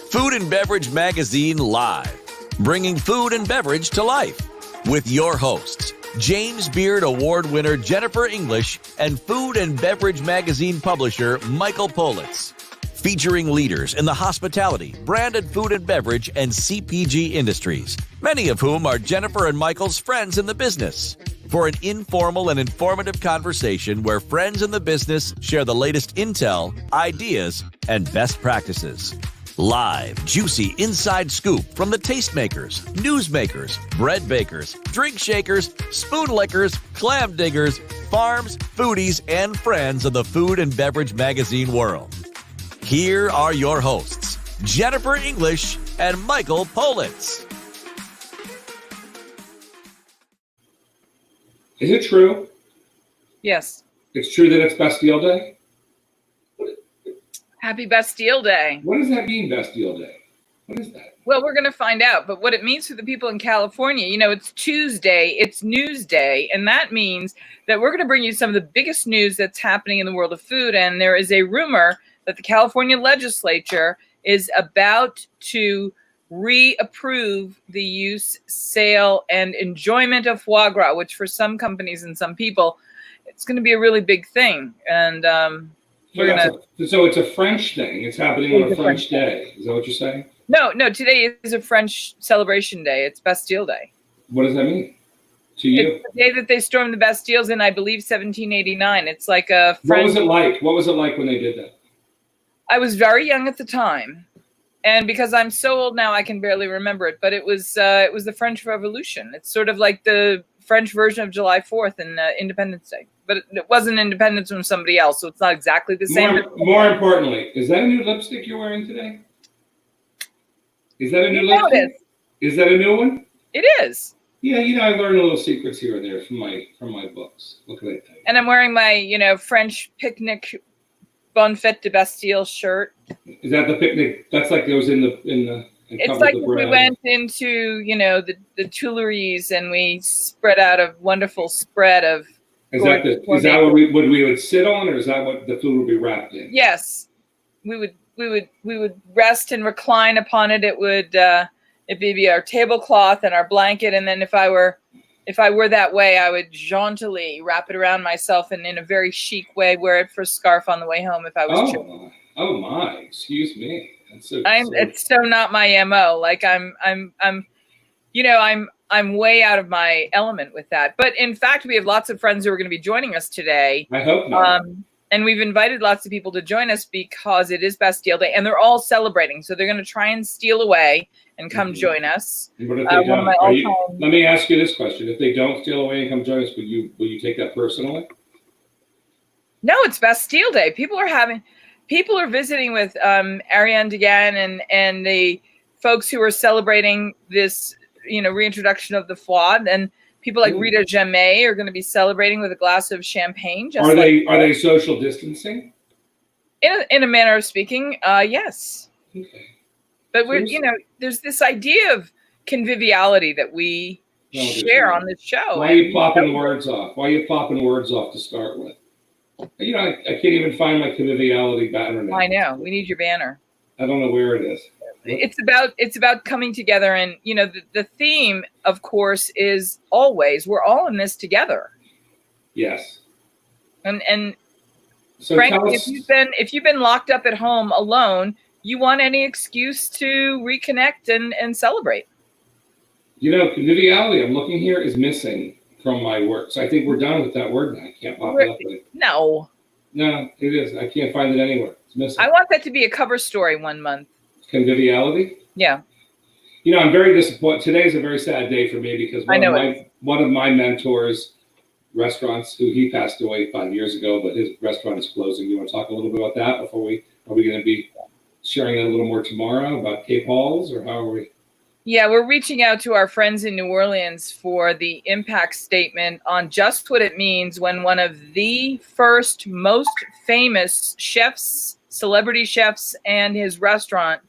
Food and Beverage Magazine Live, bringing food and beverage to life. With your hosts, James Beard Award winner Jennifer English and Food and Beverage Magazine publisher Michael Politz. Featuring leaders in the hospitality, branded food and beverage, and CPG industries, many of whom are Jennifer and Michael's friends in the business. For an informal and informative conversation where friends in the business share the latest intel, ideas, and best practices. Live, juicy inside scoop from the tastemakers, newsmakers, bread bakers, drink shakers, spoon lickers, clam diggers, farms, foodies, and friends of the food and beverage magazine world. Here are your hosts, Jennifer English and Michael Politz. Is it true? Yes. It's true that it's Bastille Day? Happy Bastille Day. What does that mean, Bastille Day? What is that? Well, we're going to find out. But what it means for the people in California, it's Tuesday, it's News Day, and that means that we're going to bring you some of the biggest news that's happening in the world of food. And there is a rumor that the California legislature is about to reapprove the use, sale, and enjoyment of foie gras, which for some companies and some people, it's going to be a really big thing. And so it's a French thing. It's happening on a French day. Is that what you're saying? No, today is a French celebration day. It's Bastille Day. What does that mean to you? It's the day that they stormed the Bastilles in, I believe, 1789. It's like a French... What was it like? What was it like when they did that? I was very young at the time. And because I'm so old now, I can barely remember it. But it was the French Revolution. It's sort of like the French version of July 4th and Independence Day. But it wasn't independence from somebody else, so it's not exactly the same. More importantly, is that a new lipstick you're wearing today? Is that a new lipstick? Is that a new one? It is. Yeah, I learn little secrets here and there from my books. What can I tell you? And I'm wearing my, French picnic Bonne Fête de Bastille shirt. Is that the picnic? That's like those in the. It's like we went into, the Tuileries and we spread out a wonderful spread of. Is that what we would sit on, or is that what the food would be wrapped in? Yes, we would rest and recline upon it. It'd be our tablecloth and our blanket, and then if I were that way, I would jauntily wrap it around myself and in a very chic way wear it for a scarf on the way home if I was. Oh my! Excuse me. It's so not my MO. Like I'm way out of my element with that. But in fact, we have lots of friends who are going to be joining us today. I hope not. And we've invited lots of people to join us because it is Bastille Day, and they're all celebrating. So they're going to try and steal away and come join us. But if they don't, let me ask you this question: if they don't steal away and come join us, will you take that personally? No, it's Bastille Day. People are visiting with Ariane Degan and the folks who are celebrating this. Reintroduction of the foie, and people like Rita Jamais are going to be celebrating with a glass of champagne. Are they social distancing? In a manner of speaking, yes. Okay. But there's this idea of conviviality that we share on this show. Why are you plopping words off? Why are you plopping words off to start with? I can't even find my conviviality banner now. I know. We need your banner. I don't know where it is. It's about coming together, and the theme, of course, is always we're all in this together. Yes. And so frankly, if you've been locked up at home alone, you want any excuse to reconnect and celebrate. Conviviality, I'm looking here, is missing from my work. So I think we're done with that word now. I can't pop it up. No, it is. I can't find it anywhere. It's missing. I want that to be a cover story one month. Conviviality? Yeah. I'm very disappointed. Today's a very sad day for me because one of my mentors, restaurants, who he passed away 5 years ago, but his restaurant is closing. You want to talk a little bit about that before are we going to be sharing that a little more tomorrow about Cape Halls, or how are we? Yeah, we're reaching out to our friends in New Orleans for the impact statement on just what it means when one of the first most famous chefs, celebrity chefs, and his restaurant,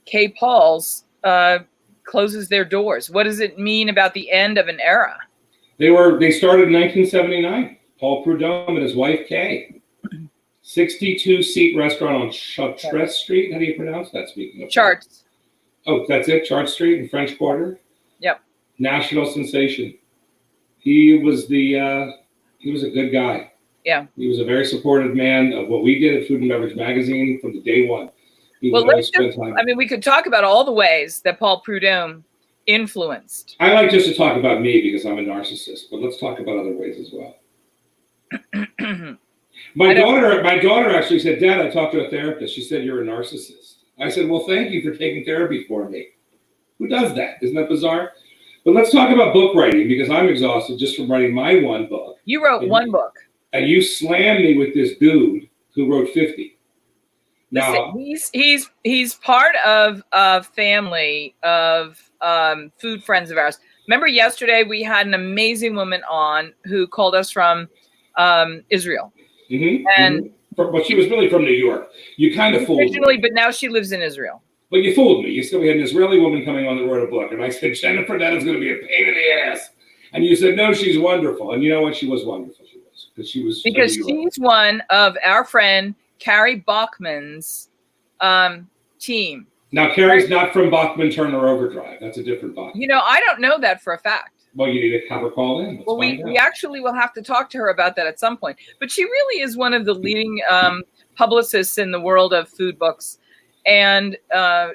Cape Halls, closes their doors. What does it mean about the end of an era? They started in 1979. Paul Prudhomme and his wife Kay 62-seat restaurant on Chartres Street. How do you pronounce that? Speaking of Chartres. Oh, that's it. Chartres Street in French Quarter. Yep. National sensation. He was a good guy. Yeah. He was a very supportive man of what we did at Food and Beverage Magazine from the day one. We could talk about all the ways that Paul Prudhomme influenced. I like just to talk about me because I'm a narcissist, but let's talk about other ways as well. My daughter actually said, "Dad, I talked to a therapist. She said you're a narcissist." I said, "Well, thank you for taking therapy for me." Who does that? Isn't that bizarre? But let's talk about book writing because I'm exhausted just from writing my one book. You wrote one book. And you slammed me with this dude who wrote 50. Now, he's part of a family of food friends of ours. Remember yesterday we had an amazing woman on who called us from Israel. But she was really from New York. You kind of fooled me. But now she lives in Israel. But you fooled me. You said we had an Israeli woman coming on that wrote a book. And I said, Jennifer, that is going to be a pain in the ass. And you said, no, she's wonderful. And you know what? She was wonderful. Because she's one of our friend Carrie Bachman's team. Now, Carrie's not from Bachman Turner Overdrive. That's a different Bachman. I don't know that for a fact. Well, you need to have her call in. We actually will have to talk to her about that at some point. But she really is one of the leading publicists in the world of food books. And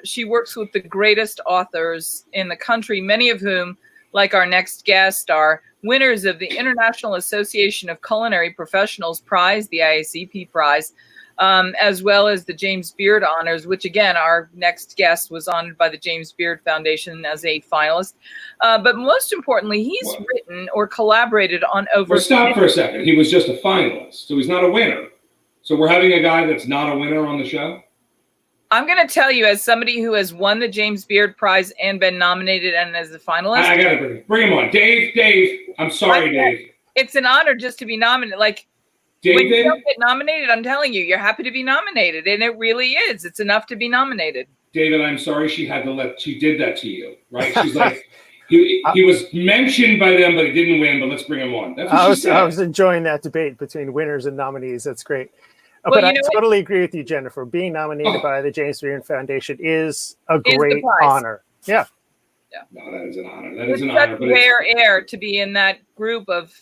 she works with the greatest authors in the country, many of whom, like our next guest, are winners of the International Association of Culinary Professionals Prize, the IACP Prize, as well as the James Beard Honors, which again, our next guest was honored by the James Beard Foundation as a finalist. But most importantly, he's written or collaborated on over... Well, stop for a second. He was just a finalist, so he's not a winner. So we're having a guy that's not a winner on the show? I'm going to tell you, as somebody who has won the James Beard Prize and been nominated and as a finalist... I got to bring him on. Dave, I'm sorry, Dave. It's an honor just to be nominated. Like, David? When you don't get nominated, I'm telling you, you're happy to be nominated. And it really is. It's enough to be nominated. David, I'm sorry she did that to you, right? She's like, he was mentioned by them, but he didn't win, but let's bring him on. That's what she said. I was enjoying that debate between winners and nominees. That's great. But I totally agree with you, Jennifer. Being nominated by the James Beard Foundation is a great honor. Yeah. No, that is an honor. That is an honor. It's such rare air to be in that group of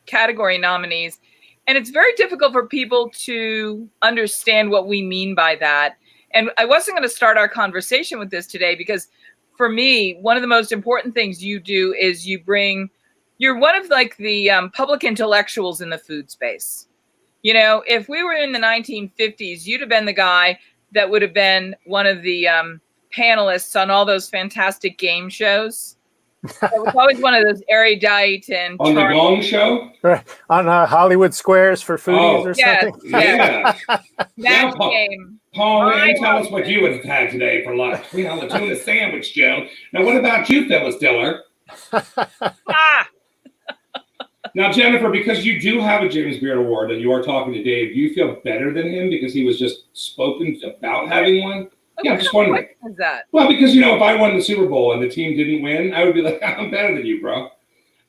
category nominees. And it's very difficult for people to understand what we mean by that. And I wasn't going to start our conversation with this today because for me, one of the most important things you do is you're one of like the public intellectuals in the food space. If we were in the 1950s, you'd have been the guy that would have been one of the panelists on all those fantastic game shows. It was always one of those erudite and on the Gong Show, right? On Hollywood Squares for foodies or something. Yeah. Match game. Paul, tell us what you would have had today for lunch. We had a tuna sandwich, Joe. Now, what about you, Phyllis Diller? Now, Jennifer, because you do have a James Beard Award and you are talking to Dave, do you feel better than him because he was just spoken about having one? Yeah, I'm just wondering. What is that? Well, because, if I won the Super Bowl and the team didn't win, I would be like, I'm better than you, bro.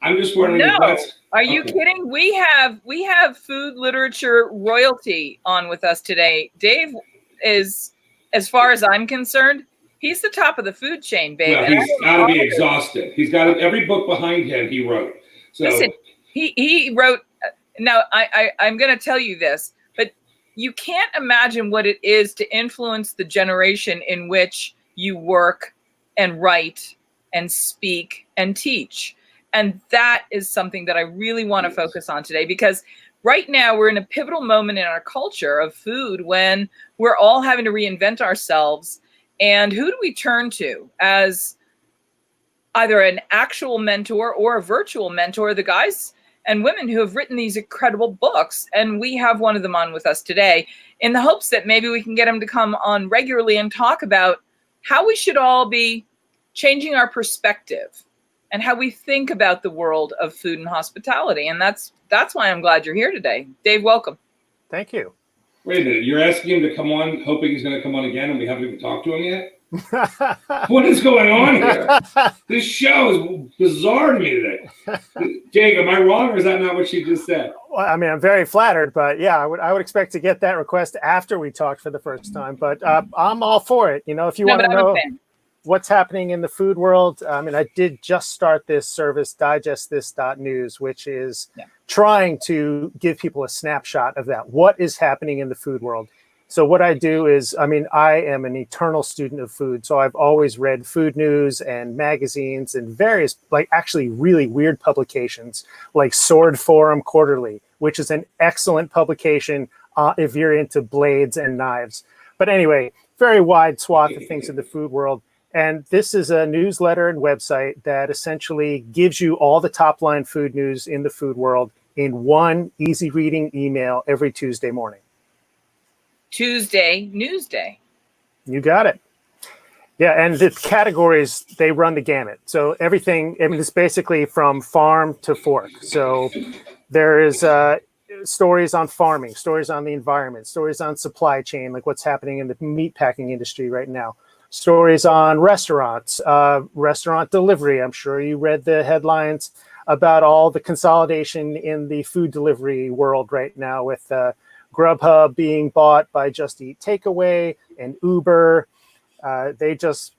I'm just wondering if that's... Are you kidding? We have food literature royalty on with us today. Dave is, as far as I'm concerned, he's the top of the food chain, babe. No, he's got to be exhausted. He's got every book behind him he wrote. So listen, he wrote. Now I'm going to tell you this, but you can't imagine what it is to influence the generation in which you work and write and speak and teach. And that is something that I really want to focus on today, because right now we're in a pivotal moment in our culture of food when we're all having to reinvent ourselves. And who do we turn to as either an actual mentor or a virtual mentor? The guys and women who have written these incredible books. And we have one of them on with us today in the hopes that maybe we can get him to come on regularly and talk about how we should all be changing our perspective and how we think about the world of food and hospitality. And that's why I'm glad you're here today. Dave, welcome. Thank you. Wait a minute. You're asking him to come on, hoping he's going to come on again, and we haven't even talked to him yet? What is going on here? This show is bizarre to me today. Jake, am I wrong, or is that not what she just said? Well, I mean, I'm very flattered, but yeah, I would expect to get that request after we talked for the first time. But I'm all for it. You know, if you want to know what's happening in the food world, I mean, I did just start this service, digestthis.news, which is trying to give people a snapshot of that. What is happening in the food world? So what I do is, I mean, I am an eternal student of food. So I've always read food news and magazines and various, like actually really weird publications like Sword Forum Quarterly, which is an excellent publication if you're into blades and knives. But anyway, very wide swath of things in the food world. And this is a newsletter and website that essentially gives you all the top line food news in the food world in one easy reading email every Tuesday morning. Tuesday News Day. You got it. Yeah, and the categories, they run the gamut. So everything, I mean, it's basically from farm to fork. So there is stories on farming, stories on the environment, stories on supply chain, like what's happening in the meat packing industry right now. Stories on restaurants, restaurant delivery. I'm sure you read the headlines about all the consolidation in the food delivery world right now with Grubhub being bought by Just Eat Takeaway and Uber. They just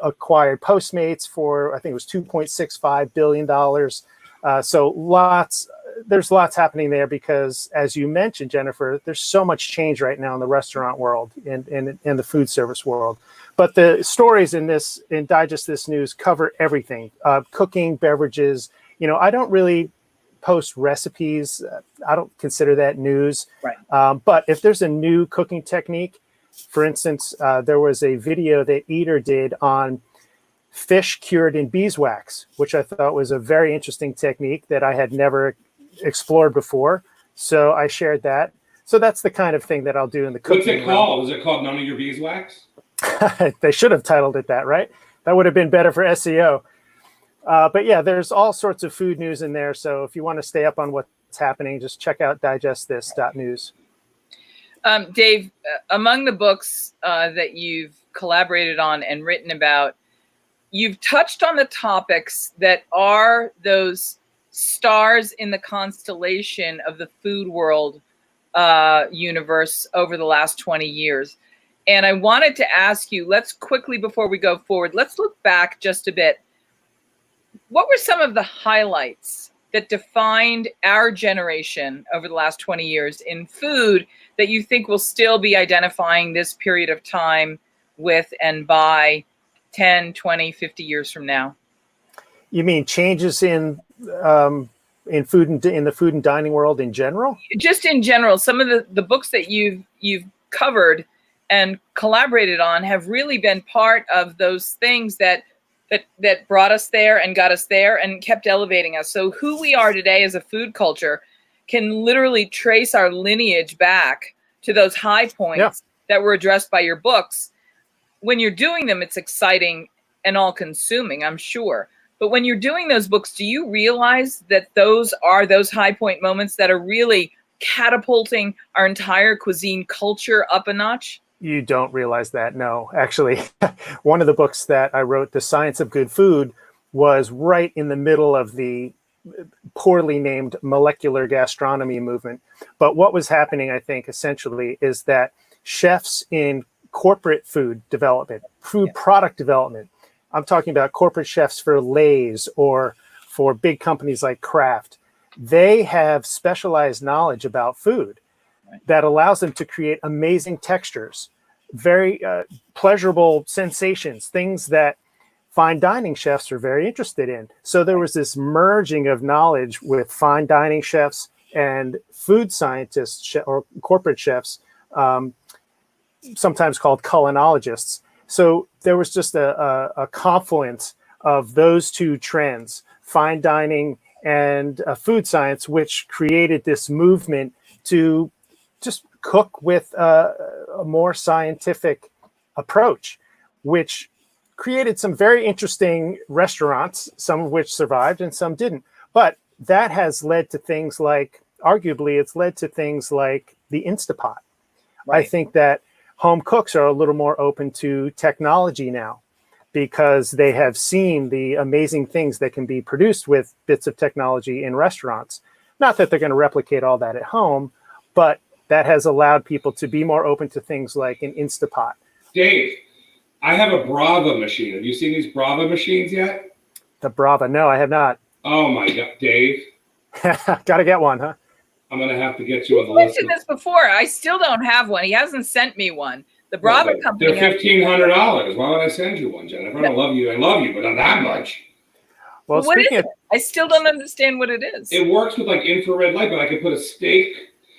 acquired Postmates for, I think it was $2.65 billion. So there's lots happening there because, as you mentioned, Jennifer, there's so much change right now in the restaurant world and in the food service world. But the stories in Digest This News cover everything, cooking, beverages. You know, I don't really post recipes. I don't consider that news. Right. But if there's a new cooking technique, for instance, there was a video that Eater did on fish cured in beeswax, which I thought was a very interesting technique that I had never explored before. So I shared that. So that's the kind of thing that I'll do in the cooking. What's it called? Is it called None of Your Beeswax? They should have titled it that, right? That would have been better for SEO. But yeah, there's all sorts of food news in there. So if you want to stay up on what's happening, just check out digestthis.news. Dave, among the books that you've collaborated on and written about, you've touched on the topics that are those stars in the constellation of the food world universe over the last 20 years. And I wanted to ask you, let's quickly, before we go forward, let's look back just a bit. What were some of the highlights that defined our generation over the last 20 years in food that you think will still be identifying this period of time with and by 10, 20, 50 years from now? You mean changes in food and in the food and dining world in general? Just in general, some of the books that you've covered and collaborated on have really been part of those things that brought us there and got us there and kept elevating us. So who we are today as a food culture can literally trace our lineage back to those high points that were addressed by your books. When you're doing them, it's exciting and all-consuming, I'm sure. But when you're doing those books, do you realize that those are those high point moments that are really catapulting our entire cuisine culture up a notch? You don't realize that, no. Actually, one of the books that I wrote, The Science of Good Food, was right in the middle of the poorly named molecular gastronomy movement. But what was happening, I think, essentially, is that chefs in corporate food development, food product development, I'm talking about corporate chefs for Lay's or for big companies like Kraft, they have specialized knowledge about food that allows them to create amazing textures, very pleasurable sensations, things that fine dining chefs are very interested in. So there was this merging of knowledge with fine dining chefs and food scientists or corporate chefs, sometimes called culinologists. So there was just a confluence of those two trends, fine dining and food science, which created this movement to just cook with a more scientific approach, which created some very interesting restaurants, some of which survived and some didn't. But that has led to things like, arguably, it's led to things like the Instapot. Right. I think that home cooks are a little more open to technology now because they have seen the amazing things that can be produced with bits of technology in restaurants. Not that they're going to replicate all that at home, but that has allowed people to be more open to things like an Instapot. Dave, I have a Brava machine. Have you seen these Brava machines yet? The Brava? No, I have not. Oh my God, Dave. Got to get one, huh? I'm going to have to get you on the You list. mentioned this before. I still don't have one. He hasn't sent me one. The Brava company. They're $1,500. Why would I send you one, Jennifer? I love you, but not that much. Well, what is it? I still don't understand what it is. It works with like infrared light, but I could put a steak,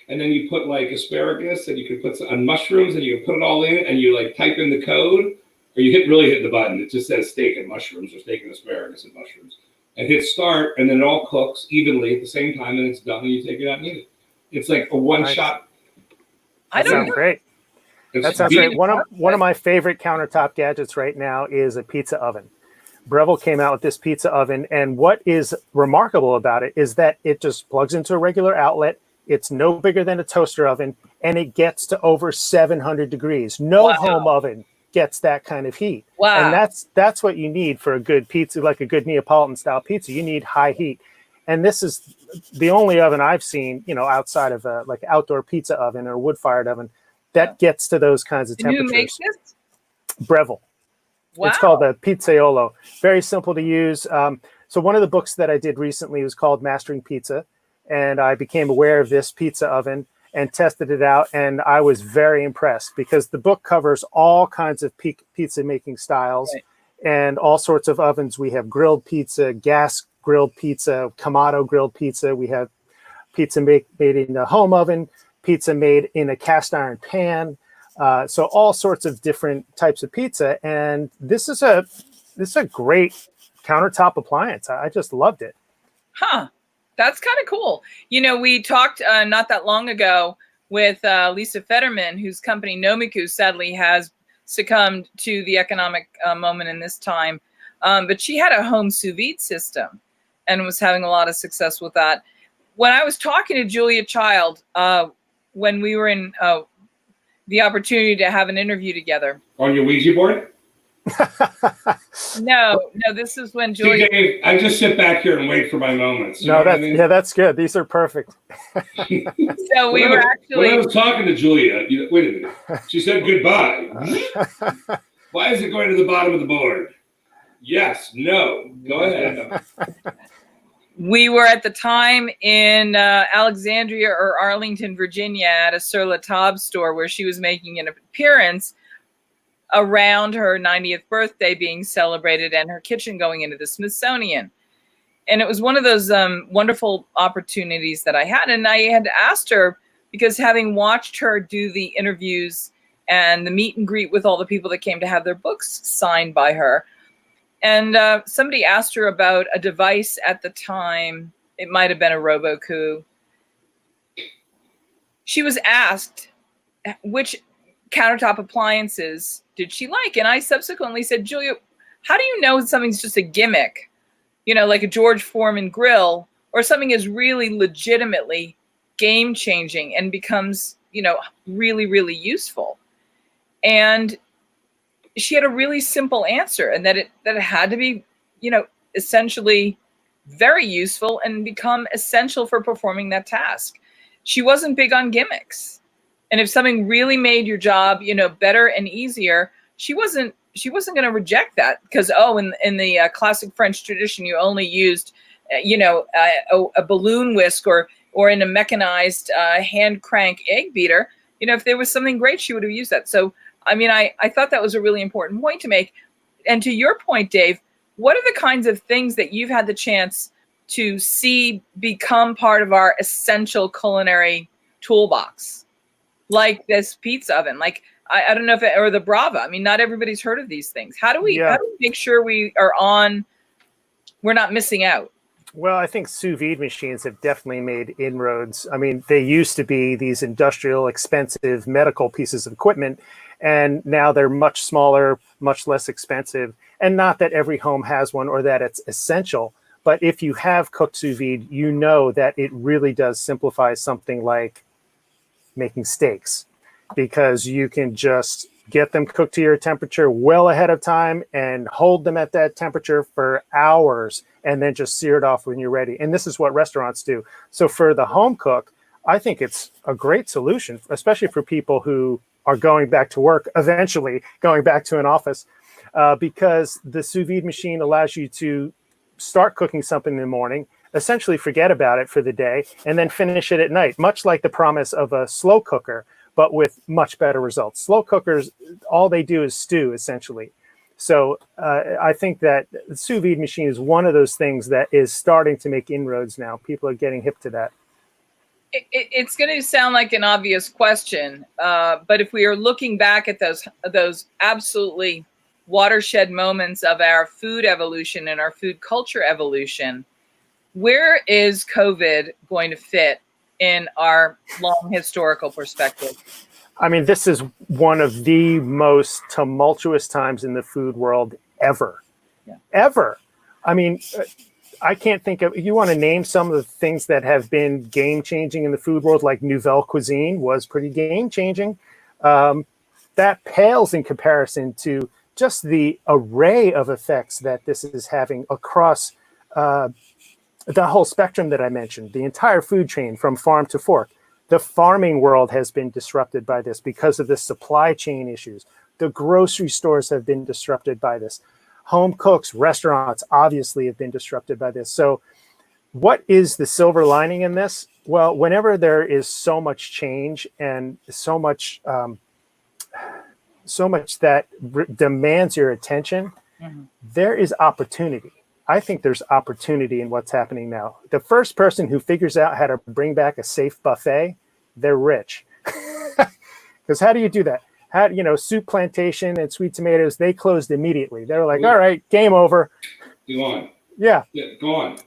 and then you put like asparagus, and you could put some mushrooms, and you can put it all in, and you like type in the code, or you hit the button. It just says steak and mushrooms, or steak and asparagus and mushrooms, and hit start, and then it all cooks evenly at the same time, and it's done, and you take it out and eat it. It's like a one-shot. I don't know. Great. That sounds great. One of my favorite countertop gadgets right now is a pizza oven. Breville came out with this pizza oven, and what is remarkable about it is that it just plugs into a regular outlet. It's no bigger than a toaster oven, and it gets to over 700 degrees. No home oven gets that kind of heat. Wow. And that's what you need for a good pizza, like a good Neapolitan style pizza. You need high heat. And this is the only oven I've seen, outside of a like outdoor pizza oven or wood-fired oven that gets to those kinds of temperatures. Who makes this? Breville. Wow. It's called the Pizzaiolo. Very simple to use. So one of the books that I did recently was called Mastering Pizza, and I became aware of this pizza oven and tested it out, and I was very impressed because the book covers all kinds of pizza making styles and all sorts of ovens. We have grilled pizza, gas grilled pizza, Kamado grilled pizza. We have pizza made in a home oven, pizza made in a cast iron pan. So all sorts of different types of pizza, and this is a great countertop appliance. I just loved it. Huh. That's kind of cool. We talked not that long ago with Lisa Fetterman, whose company Nomiku sadly has succumbed to the economic moment in this time. But she had a home sous vide system and was having a lot of success with that. When I was talking to Julia Child, when we were in the opportunity to have an interview together. On your Ouija board? No, this is when Julia. See, Dave, I just sit back here and wait for my moments. That's good. These are perfect. So we were actually. When I was talking to Julia, wait a minute. She said goodbye. Why is it going to the bottom of the board? Yes, no. Go ahead. We were at the time in Alexandria or Arlington, Virginia, at a Sur La Table store where she was making an appearance around her 90th birthday being celebrated and her kitchen going into the Smithsonian. And it was one of those wonderful opportunities that I had. And I had asked her, because having watched her do the interviews and the meet and greet with all the people that came to have their books signed by her, and somebody asked her about a device at the time. It might have been a Roku. She was asked which countertop appliances did she like? And I subsequently said, Julia, how do you know something's just a gimmick? Like a George Foreman grill, or something is really legitimately game-changing and becomes, really, really useful. And she had a really simple answer, and that it had to be, essentially very useful and become essential for performing that task. She wasn't big on gimmicks. And if something really made your job, better and easier, she wasn't going to reject that because, in the classic French tradition, you only used, a balloon whisk or in a mechanized hand crank egg beater. If there was something great, she would have used that. So, I thought that was a really important point to make. And to your point, Dave, what are the kinds of things that you've had the chance to see become part of our essential culinary toolbox? Like this pizza oven, like I don't know if or the Brava. Not everybody's heard of these things. How do we make sure we're not missing out? Well, I think sous vide machines have definitely made inroads. They used to be these industrial, expensive medical pieces of equipment, and now they're much smaller, much less expensive. And not that every home has one or that it's essential, but if you have cooked sous vide, you know that it really does simplify something like making steaks. because you can just get them cooked to your temperature well ahead of time and hold them at that temperature for hours and then just sear it off when you're ready. And this is what restaurants do. So for the home cook, I think it's a great solution, especially for people who are going back to work, eventually going back to an office, because the sous vide machine allows you to start cooking something in the morning, essentially forget about it for the day, and then finish it at night, much like the promise of a slow cooker, but with much better results. Slow cookers, all they do is stew, essentially. So I think that the sous vide machine is one of those things that is starting to make inroads now. People are getting hip to that. It's going to sound like an obvious question, but if we are looking back at those absolutely watershed moments of our food evolution and our food culture evolution, where is COVID going to fit in our long historical perspective? I mean, this is one of the most tumultuous times in the food world ever. Yeah. Ever. I mean, I can't think of, you want to name some of the things that have been game-changing in the food world, like Nouvelle Cuisine was pretty game-changing. That pales in comparison to just the array of effects that this is having across the whole spectrum that I mentioned, the entire food chain from farm to fork. The farming world has been disrupted by this because of the supply chain issues. The grocery stores have been disrupted by this. Home cooks, restaurants, obviously have been disrupted by this. So what is the silver lining in this? Well, whenever there is so much change and so much that demands your attention, there is opportunity. I think there's opportunity in what's happening now. The first person who figures out how to bring back a safe buffet, they're rich. Because how do you do that? How, Soup Plantation and Sweet Tomatoes, they closed immediately. They were like, all right, game over. Go on. Yeah. Go on.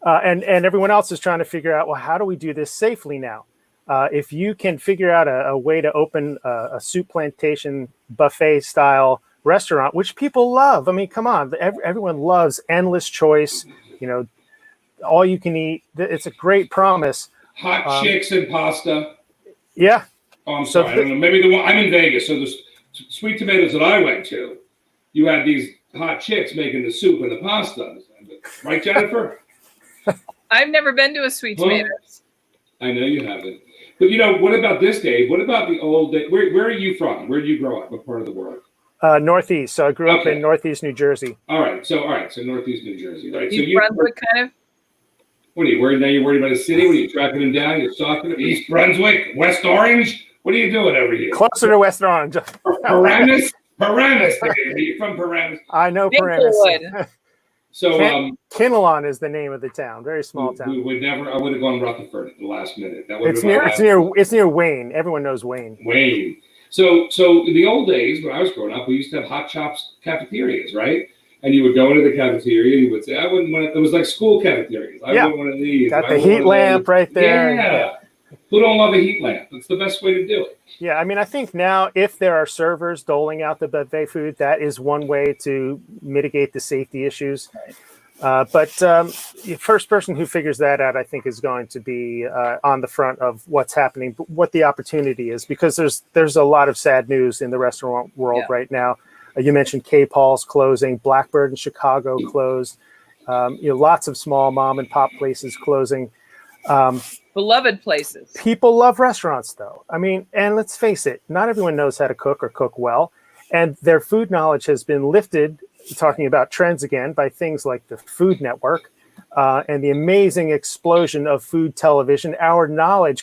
And everyone else is trying to figure out, well, how do we do this safely now? If you can figure out a way to open a Soup Plantation buffet style restaurant, which people love. I mean, come on, everyone loves endless choice, all you can eat. It's a great promise. Hot chicks and pasta. Yeah. Oh, I'm sorry. I don't know. Maybe the one I'm in Vegas, so the Sweet Tomatoes that I went to, you had these hot chicks making the soup and the pasta. Right, Jennifer? I've never been to a Sweet Tomatoes. I know you haven't. But what about this, Dave? What about the old days? Where are you from? Where did you grow up? What part of the world? Northeast. So I grew up in Northeast New Jersey. All right. So Northeast New Jersey, right? East Brunswick, kind of. What are you worried now? You're worried about a city? What are you tracking them down? You're stalking them? East Brunswick, West Orange. What are you doing over here? Closer to West Orange. Paramus. Dave. Are you from Paramus? I know Paramus. So Kinnelon is the name of the town. Very small town. I would have gone Rutherford at the last minute. It's near Wayne. Everyone knows Wayne. Wayne. So in the old days when I was growing up, we used to have Hot Chops cafeterias, right? And you would go into the cafeteria and you would say, I wouldn't want it. It was like school cafeterias. I wouldn't want to leave. Got the heat lamp right there. Yeah. Who don't love a heat lamp? It's the best way to do it. Yeah, I mean, I think now if there are servers doling out the buffet food, that is one way to mitigate the safety issues. But the first person who figures that out, I think, is going to be on the front of what's happening, what the opportunity is, because there's a lot of sad news in the restaurant world right now. You mentioned K. Paul's closing, Blackbird in Chicago closed. Lots of small mom and pop places closing. Beloved places. People love restaurants, though. I mean, and let's face it, not everyone knows how to cook or cook well, and their food knowledge has been lifted. Talking about trends again by things like the Food Network and the amazing explosion of food television. Our knowledge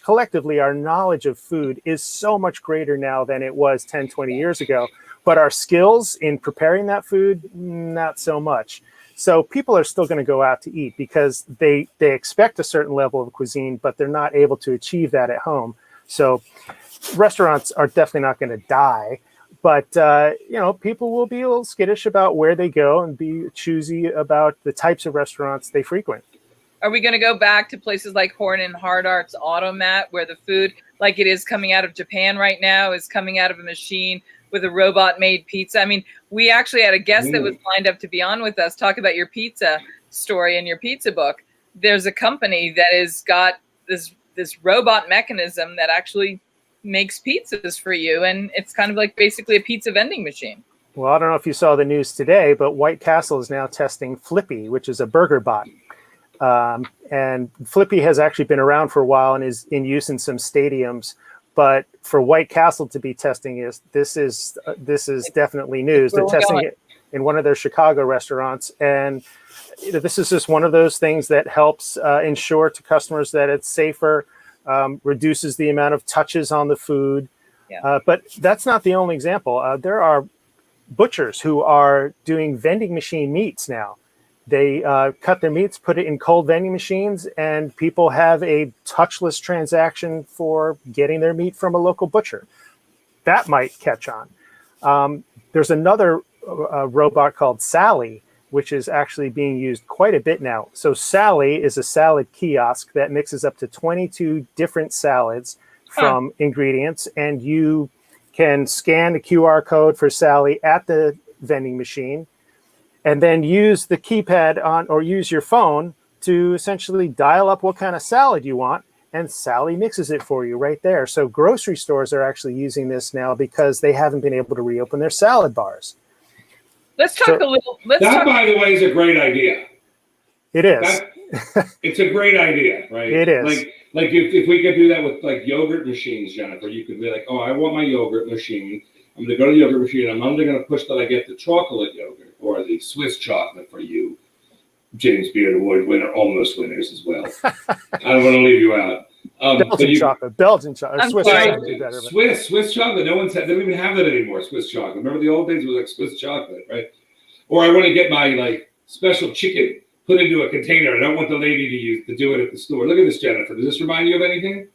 of food is so much greater now than it was 10, 20 years ago. But our skills in preparing that food, not so much. So people are still going to go out to eat because they expect a certain level of cuisine, but they're not able to achieve that at home. So restaurants are definitely not going to die. But, people will be a little skittish about where they go and be choosy about the types of restaurants they frequent. Are we going to go back to places like Horn and Hardart's Automat, where the food, like it is coming out of Japan right now, is coming out of a machine with a robot-made pizza? I mean, we actually had a guest that was lined up to be on with us, talk about your pizza story in your pizza book. There's a company that has got this robot mechanism that actually makes pizzas for you, and it's kind of like basically a pizza vending machine. Well, I don't know if you saw the news today, but White Castle is now testing Flippy, which is a burger bot. And Flippy has actually been around for a while and is in use in some stadiums. But for White Castle to be testing this is definitely news. They're testing it in one of their Chicago restaurants, and this is just one of those things that helps ensure to customers that it's safer, reduces the amount of touches on the food. Yeah. But that's not the only example. There are butchers who are doing vending machine meats now. They cut their meats, put it in cold vending machines, and people have a touchless transaction for getting their meat from a local butcher. That might catch on. There's another robot called Sally, which is actually being used quite a bit now. So Sally is a salad kiosk that mixes up to 22 different salads from ingredients, and you can scan the QR code for Sally at the vending machine, and then use the keypad on, or use your phone to essentially dial up what kind of salad you want, and Sally mixes it for you right there. So grocery stores are actually using this now because they haven't been able to reopen their salad bars. Let's talk a little. By the way, is a great idea. It is. It's a great idea, right? It is. Like if we could do that with like yogurt machines, Jennifer, you could be like, oh, I want my yogurt machine. I'm going to go to the yogurt machine. I'm only going to push that I get the chocolate yogurt or the Swiss chocolate for you, James Beard Award winner, almost winners as well. I don't want to leave you out. Belgian chocolate. Swiss chocolate. Swiss chocolate. No one's they don't even have that anymore. Swiss chocolate. Remember the old days? It was like Swiss chocolate, right? Or I want to get my like special chicken put into a container. I don't want the lady to do it at the store. Look at this, Jennifer. Does this remind you of anything?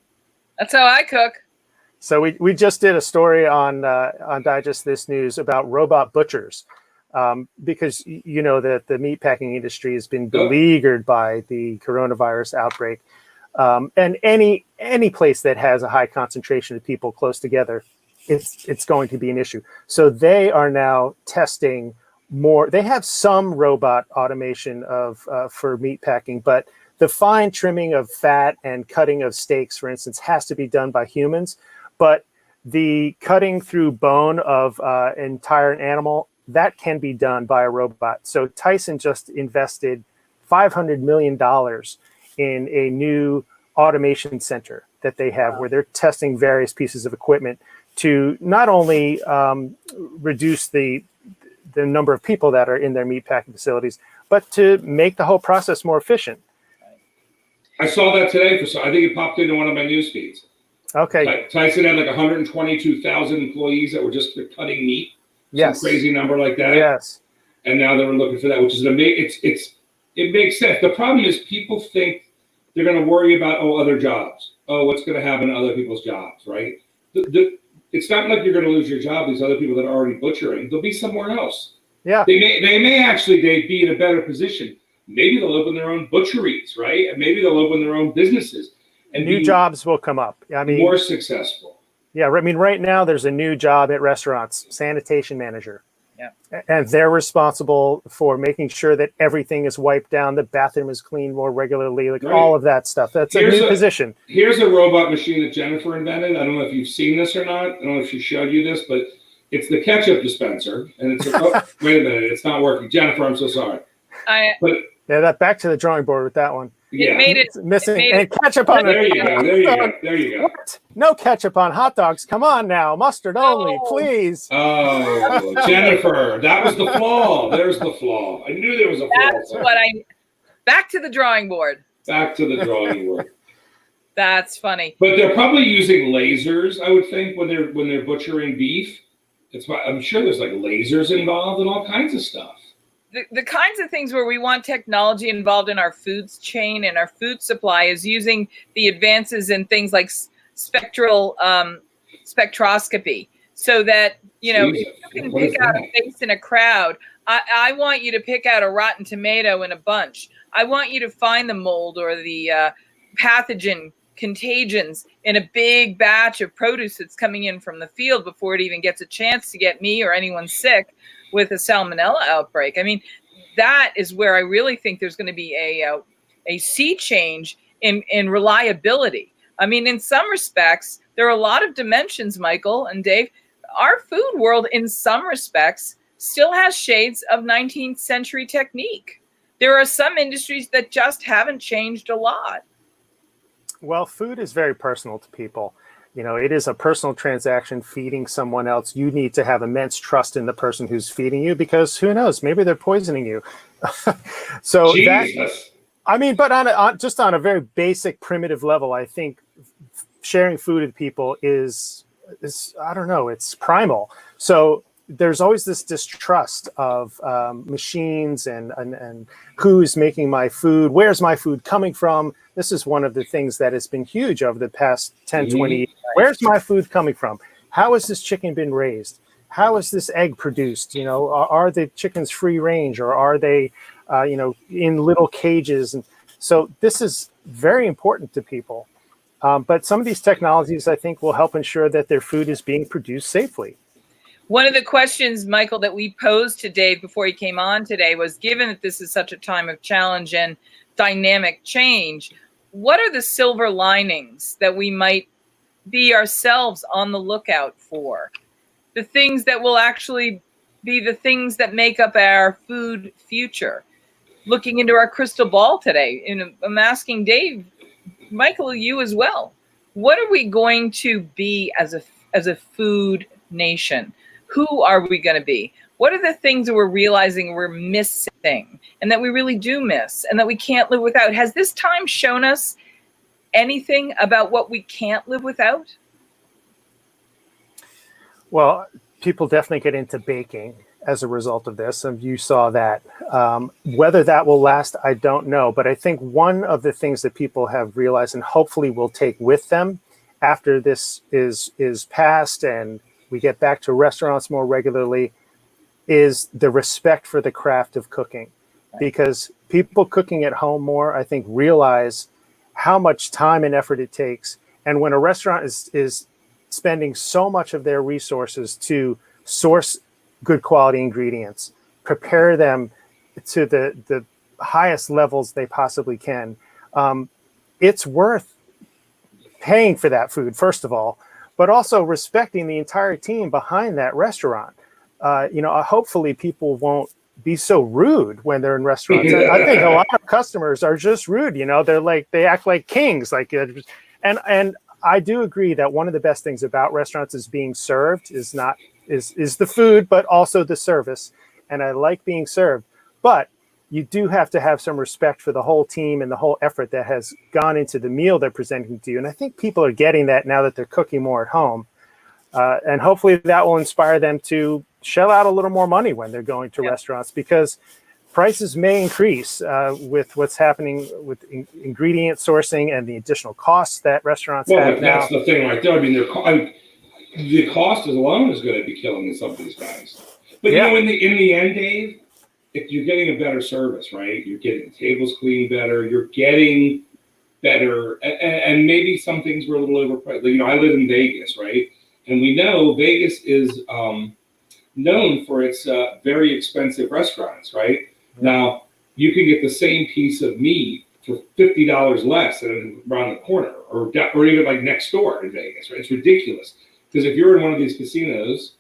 That's how I cook. So we just did a story on Digest This News about robot butchers, because you know that the meatpacking industry has been beleaguered by the coronavirus outbreak, and any place that has a high concentration of people close together, it's going to be an issue. So they are now testing more. They have some robot automation for meatpacking, but the fine trimming of fat and cutting of steaks, for instance, has to be done by humans. But the cutting through bone of an entire animal, that can be done by a robot. So Tyson just invested $500 million in a new automation center that they have, where they're testing various pieces of equipment to not only reduce the number of people that are in their meatpacking facilities, but to make the whole process more efficient. I saw that today. I think it popped into one of my news feeds. Okay. Tyson had like 122,000 employees that were just cutting meat. Yes. Some crazy number like that. Yes. And now they were looking for that, which is amazing. It makes sense. The problem is people think they're going to worry about other jobs. What's going to happen to other people's jobs, right? It's not like you're going to lose your job. These other people that are already butchering, they'll be somewhere else. Yeah. They may actually be in a better position. Maybe they'll open their own butcheries, right? And maybe they'll open their own businesses. And new jobs will come up. I mean, more successful. Yeah, I mean, right now there's a new job at restaurants, sanitation manager. Yeah. And they're responsible for making sure that everything is wiped down, the bathroom is cleaned more regularly, like all of that stuff. That's a new position. Here's a robot machine that Jennifer invented. I don't know if you've seen this or not. I don't know if she showed you this, but it's the ketchup dispenser. And it's wait a minute, it's not working. Jennifer, I'm so sorry. Back to the drawing board with that one. Yeah, it's missing and ketchup on There you go. What? No ketchup on hot dogs. Come on now, mustard only, please. Oh, Jennifer, that was the flaw. There's the flaw. I knew there was a flaw. That's back to the drawing board. Back to the drawing board. That's funny. But they're probably using lasers, I would think, when they're butchering beef. I'm sure there's like lasers involved and all kinds of stuff. The kinds of things where we want technology involved in our foods chain and our food supply is using the advances in things like spectroscopy, so that if you can pick out a face in a crowd. I want you to pick out a rotten tomato in a bunch. I want you to find the mold or the pathogen contagions in a big batch of produce that's coming in from the field before it even gets a chance to get me or anyone sick with a salmonella outbreak. I mean, that is where I really think there's going to be a sea change in reliability. I mean, in some respects, there are a lot of dimensions, Michael and Dave. Our food world, in some respects, still has shades of 19th century technique. There are some industries that just haven't changed a lot. Well, food is very personal to people. You know, it is a personal transaction, feeding someone else. You need to have immense trust in the person who's feeding you, because who knows, maybe they're poisoning you. So Jesus. but just on a very basic, primitive level, I think sharing food with people is I don't know, it's primal. So there's always this distrust of machines and who's making my food, where's my food coming from. This is one of the things that has been huge over the past 10, 20 years. Where's my food coming from? How has this chicken been raised? How is this egg produced? You know, are the chickens free range, or are they, in little cages? And so this is very important to people. But some of these technologies, I think, will help ensure that their food is being produced safely. One of the questions, Michael, that we posed to Dave before he came on today was, given that this is such a time of challenge and dynamic change, what are the silver linings that we might be ourselves on the lookout for? The things that will actually be the things that make up our food future. Looking into our crystal ball today, and I'm asking Dave, Michael, you as well. What are we going to be as a food nation? Who are we going to be? What are the things that we're realizing we're missing, and that we really do miss, and that we can't live without? Has this time shown us anything about what we can't live without? Well, people definitely get into baking as a result of this, and you saw that. Whether that will last, I don't know. But I think one of the things that people have realized, and hopefully will take with them after this is passed and we get back to restaurants more regularly, is the respect for the craft of cooking. Because people cooking at home more, I think, realize how much time and effort it takes. And when a restaurant is spending so much of their resources to source good quality ingredients, prepare them to the highest levels they possibly can, it's worth paying for that food, first of all, but also respecting the entire team behind that restaurant. Hopefully people won't be so rude when they're in restaurants. I think a lot of customers are just rude. They act like kings. And I do agree that one of the best things about restaurants is being served is the food, but also the service. And I like being served, but you do have to have some respect for the whole team and the whole effort that has gone into the meal they're presenting to you. And I think people are getting that now that they're cooking more at home. And hopefully that will inspire them to shell out a little more money when they're going to restaurants, because prices may increase with what's happening with ingredient sourcing and the additional costs that restaurants have now. That's the thing right there. I mean, the cost alone is going to be killing some of these guys. But in the end, Dave, if you're getting a better service, right? You're getting the tables cleaned better. You're getting better, and maybe some things were a little overpriced. I live in Vegas, right? And we know Vegas is known for its very expensive restaurants, right? Now, you can get the same piece of meat for $50 less than around the corner, or even like next door in Vegas, right? It's ridiculous. Because if you're in one of these casinos,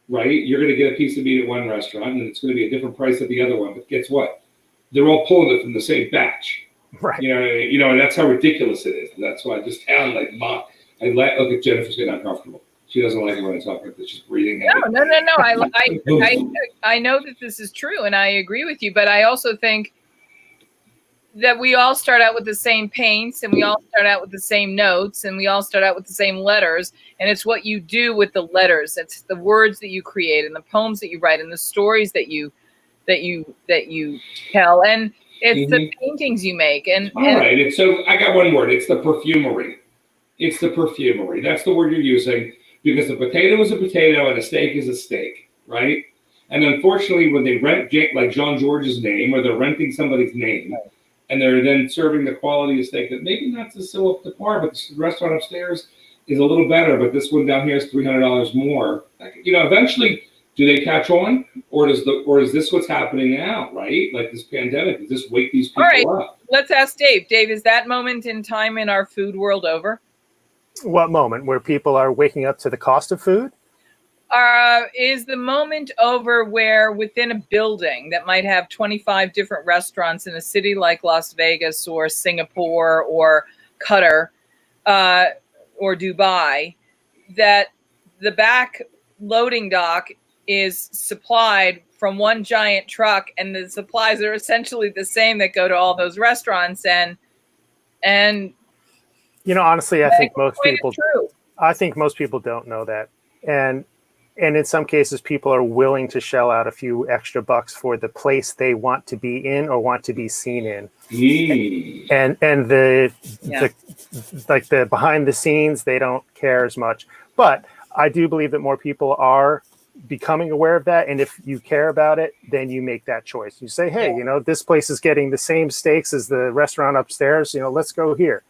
right, you're going to get a piece of meat at one restaurant, and it's going to be a different price at the other one. But guess what? They're all pulling it from the same batch. Right. And that's how ridiculous it is. That's why I just sound like mom. Look at Jennifer's getting uncomfortable. She doesn't like it when I talk about this. She's breathing. No. I know that this is true, and I agree with you. But I also think that we all start out with the same paints, and we all start out with the same notes, and we all start out with the same letters. And it's what you do with the letters. It's the words that you create, and the poems that you write, and the stories that you tell, and it's the paintings you make. And right. So I got one word. It's the perfumery. It's the perfumery. That's the word you're using, because a potato is a potato and a steak is a steak, right? And unfortunately, when they rent like John George's name, or they're renting somebody's name, and they're then serving the quality of steak that maybe not so up to par, but the restaurant upstairs is a little better, but this one down here is $300 more. Eventually, do they catch on, or is this what's happening now, right? Like this pandemic, does this wake these people up? Let's ask Dave. Dave, is that moment in time in our food world over? What moment? Where people are waking up to the cost of food? Is the moment over where within a building that might have 25 different restaurants in a city like Las Vegas or Singapore or Qatar or Dubai, that the back loading dock is supplied from one giant truck, and the supplies are essentially the same that go to all those restaurants, and honestly, I think most people don't know that, and in some cases, people are willing to shell out a few extra bucks for the place they want to be in or want to be seen in. And the behind the scenes, they don't care as much. But I do believe that more people are becoming aware of that. And if you care about it, then you make that choice. You say, hey, this place is getting the same steaks as the restaurant upstairs. Let's go here.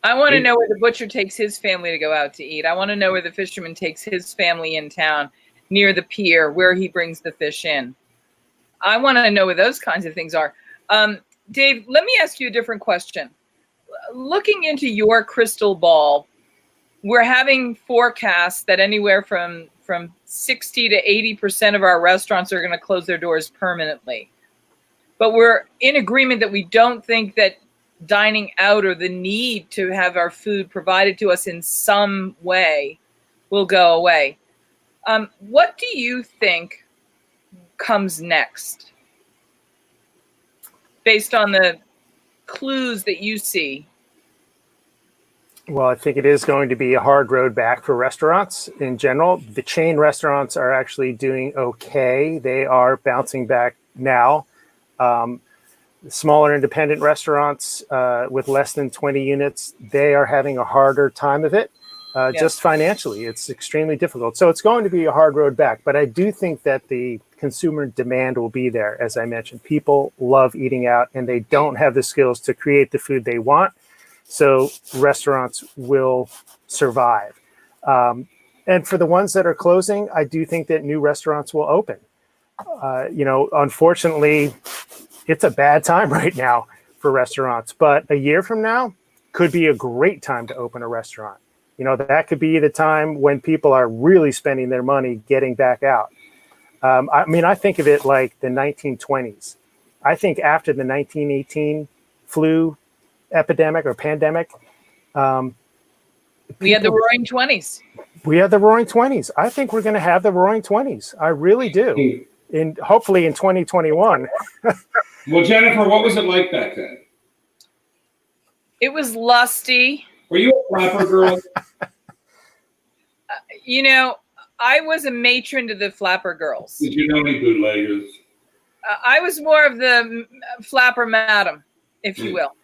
I want to know where the butcher takes his family to go out to eat. I want to know where the fisherman takes his family in town, near the pier, where he brings the fish in. I want to know where those kinds of things are. Dave, let me ask you a different question. Looking into your crystal ball, we're having forecasts that anywhere from 60 to 80% of our restaurants are going to close their doors permanently. But we're in agreement that we don't think that dining out or the need to have our food provided to us in some way will go away. What do you think comes next based on the clues that you see? Well, I think it is going to be a hard road back for restaurants in general. The chain restaurants are actually doing okay. They are bouncing back now. Smaller independent restaurants with less than 20 units, they are having a harder time of it, just financially. It's extremely difficult. So it's going to be a hard road back. But I do think that the consumer demand will be there. As I mentioned, people love eating out and they don't have the skills to create the food they want. So restaurants will survive. And for the ones that are closing, I do think that new restaurants will open. Unfortunately, it's a bad time right now for restaurants, but a year from now could be a great time to open a restaurant. That could be the time when people are really spending their money getting back out. I think of it like the 1920s. I think after the 1918 flu epidemic or pandemic, we had the Roaring 20s. We had the Roaring 20s. I think we're going to have the Roaring 20s. I really do. Hopefully in 2021. Well, Jennifer, what was it like back then? It was lusty. Were you a flapper girl? I was a matron to the flapper girls. Did you know any bootleggers? I was more of the flapper madam, if you will.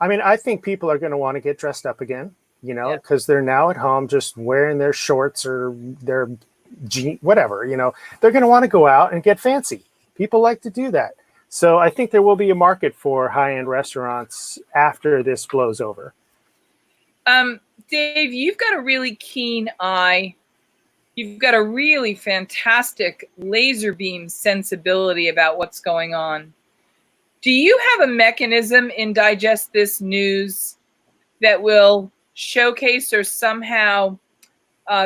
I think people are going to want to get dressed up again, because they're now at home just wearing their shorts or their whatever, they're going to want to go out and get fancy. People like to do that. So I think there will be a market for high-end restaurants after this blows over. Dave, you've got a really keen eye. You've got a really fantastic laser beam sensibility about what's going on. Do you have a mechanism in Digest This News that will showcase or somehow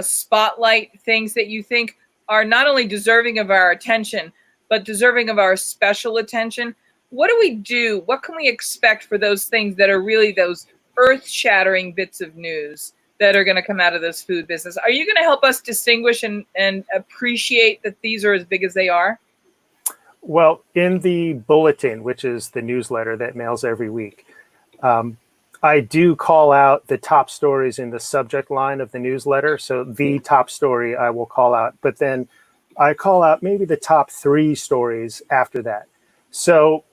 spotlight things that you think are not only deserving of our attention, but deserving of our special attention? What do we do? What can we expect for those things that are really those earth-shattering bits of news that are going to come out of this food business? Are you going to help us distinguish and appreciate that these are as big as they are? Well, in the bulletin, which is the newsletter that mails every week, I do call out the top stories in the subject line of the newsletter. So the top story I will call out, but then I call out maybe the top 3 stories after that. So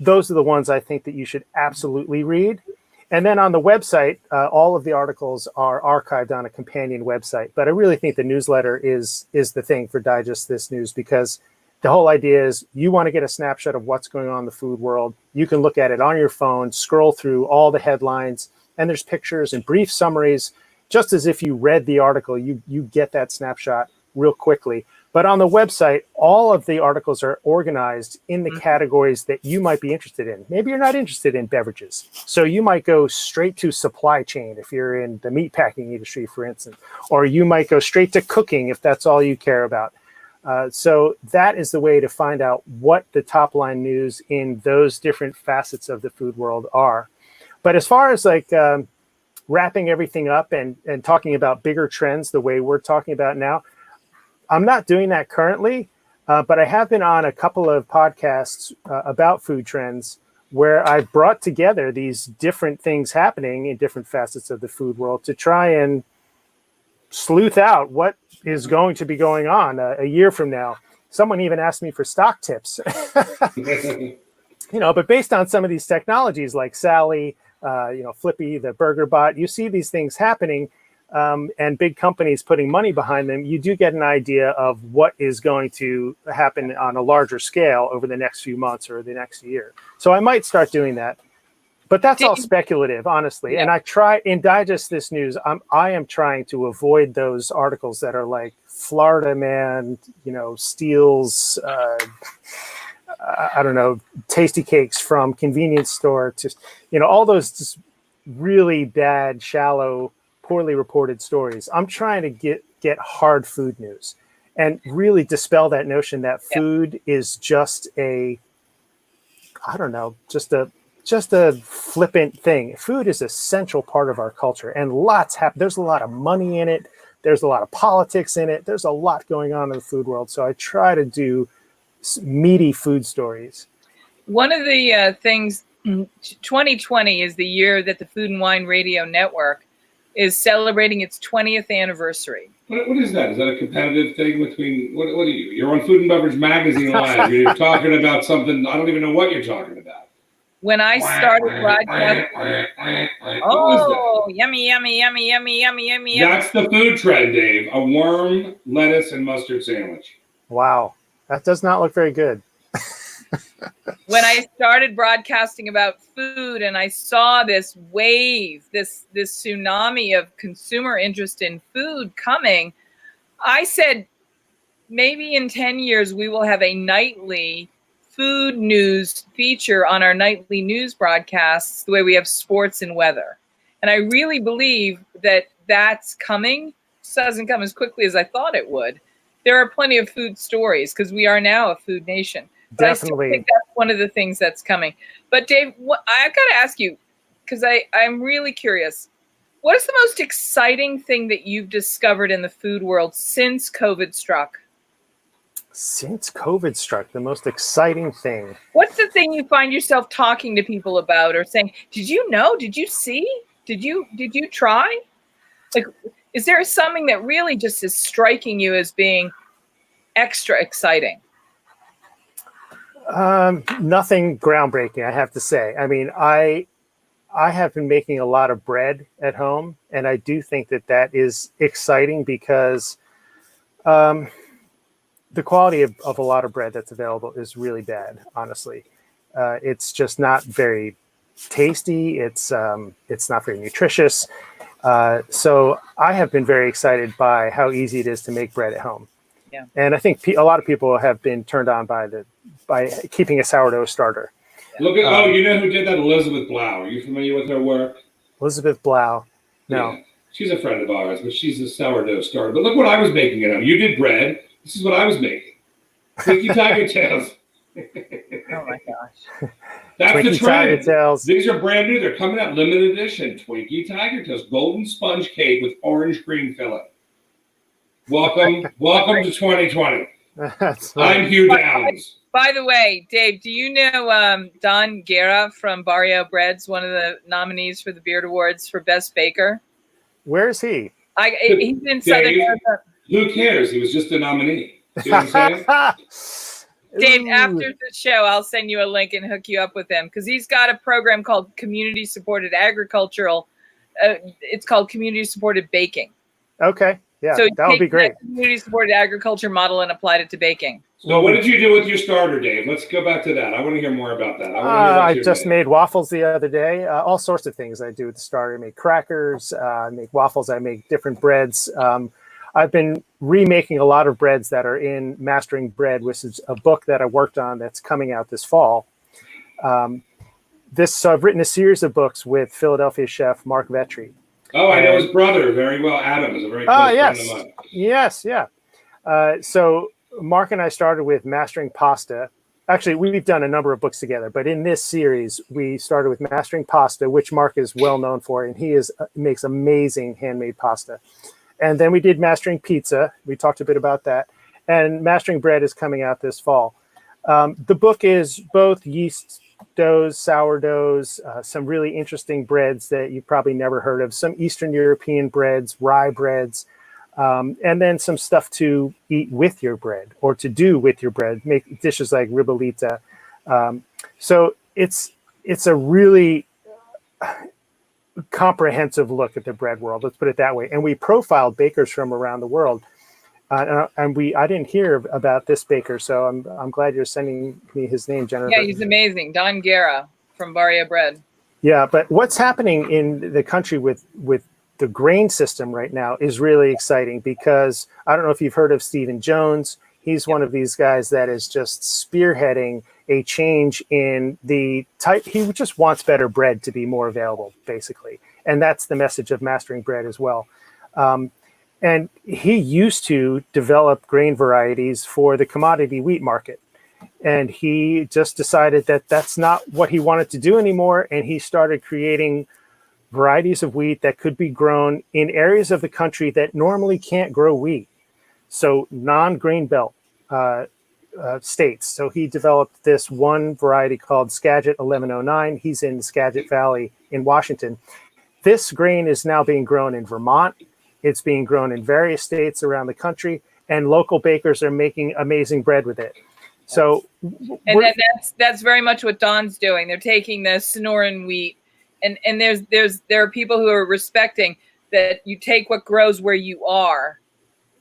those are the ones I think that you should absolutely read. And then on the website, all of the articles are archived on a companion website. But I really think the newsletter is the thing for Digest This News, because the whole idea is you want to get a snapshot of what's going on in the food world. You can look at it on your phone, scroll through all the headlines, and there's pictures and brief summaries, just as if you read the article. You get that snapshot real quickly. But on the website, all of the articles are organized in the categories that you might be interested in. Maybe you're not interested in beverages. So you might go straight to supply chain if you're in the meatpacking industry, for instance, or you might go straight to cooking if that's all you care about. So that is the way to find out what the top line news in those different facets of the food world are. But as far as like wrapping everything up and talking about bigger trends the way we're talking about now, I'm not doing that currently, but I have been on a couple of podcasts about food trends where I've brought together these different things happening in different facets of the food world to try and sleuth out what is going to be going on a year from now. Someone even asked me for stock tips, but based on some of these technologies like Sally, Flippy, the burger bot, you see these things happening. And big companies putting money behind them, you do get an idea of what is going to happen on a larger scale over the next few months or the next year. So I might start doing that. But that's all speculative, honestly. Yeah. And I try in Digest This News, I am trying to avoid those articles that are like Florida man, steals, tasty cakes from convenience store to, all those just really bad, shallow, poorly reported stories. I'm trying to get hard food news and really dispel that notion that food is just a flippant thing. Food is a central part of our culture, and there's a lot of money in it. There's a lot of politics in it. There's a lot going on in the food world. So I try to do meaty food stories. One of the things, 2020 is the year that the Food and Wine Radio Network is celebrating its 20th anniversary. What is that? Is that a competitive thing between, what are you? You're on Food and Beverage Magazine Live. You're talking about something, I don't even know what you're talking about. When I started broadcasting, yummy. That's the food trend, Dave. A worm, lettuce, and mustard sandwich. Wow. That does not look very good. When I started broadcasting about food and I saw this wave, this tsunami of consumer interest in food coming, I said, maybe in 10 years, we will have a nightly food news feature on our nightly news broadcasts, the way we have sports and weather. And I really believe that that's coming. It doesn't come as quickly as I thought it would. There are plenty of food stories because we are now a food nation. But definitely. I still think that's one of the things that's coming. But Dave, I've got to ask you, because I'm really curious, what is the most exciting thing that you've discovered in the food world since COVID struck? Since COVID struck, the most exciting thing. What's the thing you find yourself talking to people about or saying, did you know? Did you see? Did you try? Like, is there something that really just is striking you as being extra exciting? Nothing groundbreaking, I have to say. I mean, I have been making a lot of bread at home, and I do think that is exciting because the quality of a lot of bread that's available is really bad, honestly. It's just not very tasty. It's not very nutritious. So I have been very excited by how easy it is to make bread at home. Yeah. And I think a lot of people have been turned on by keeping a sourdough starter. Look at you know who did that? Elizabeth Blau. Are you familiar with her work? Elizabeth Blau. No. Yeah. She's a friend of ours, but she's a sourdough starter. But look what I was making at home. You did bread. This is what I was making. Twinkie Tiger Tails. Oh my gosh. That's Twinkie the trend. Tiger Tails. These are brand new. They're coming out limited edition. Twinkie Tiger Tails. Golden sponge cake with orange cream filling. Welcome to 2020. I'm Hugh Downs. By the way, Dave, do you know Don Guerra from Barrio Breads, one of the nominees for the Beard Awards for Best Baker? Where is he? He's in Southern America. Who cares? He was just a nominee. See what I'm saying? Dave, after the show, I'll send you a link and hook you up with him because he's got a program called Community Supported Agricultural. It's called Community Supported Baking. Okay. Yeah, so that would be great. Community supported agriculture model and applied it to baking. So what did you do with your starter, Dave? Let's go back to that. I want to hear more about that. I just made waffles the other day. All sorts of things I do with the starter. I make crackers, I make waffles, I make different breads. I've been remaking a lot of breads that are in Mastering Bread, which is a book that I worked on that's coming out this fall. So I've written a series of books with Philadelphia chef Mark Vetri. Oh, I know his brother very well. Adam is a very close friend of mine. Yes, yeah. So Mark and I started with Mastering Pasta. Actually, we've done a number of books together, but in this series, we started with Mastering Pasta, which Mark is well known for, and he makes amazing handmade pasta. And then we did Mastering Pizza. We talked a bit about that. And Mastering Bread is coming out this fall. The book is both yeast doughs, sourdoughs, some really interesting breads that you've probably never heard of, some Eastern European breads, rye breads, and then some stuff to eat with your bread or to do with your bread, make dishes like ribollita. So it's a really comprehensive look at the bread world, let's put it that way. And we profiled bakers from around the world. And I didn't hear about this baker, so I'm glad you're sending me his name, Jennifer. Yeah, he's amazing. Don Guerra from Barria Bread. Yeah, but what's happening in the country with the grain system right now is really exciting, because I don't know if you've heard of Stephen Jones. He's one of these guys that is just spearheading a change in the type. He just wants better bread to be more available, basically. And that's the message of Mastering Bread as well. And he used to develop grain varieties for the commodity wheat market. And he just decided that that's not what he wanted to do anymore. And he started creating varieties of wheat that could be grown in areas of the country that normally can't grow wheat. So non-grain belt states. So he developed this one variety called Skagit 1109. He's in the Skagit Valley in Washington. This grain is now being grown in Vermont. It's being grown in various states around the country, and local bakers are making amazing bread with it. So, and that's very much what Don's doing. They're taking the Sonoran wheat, and there are people who are respecting that you take what grows where you are,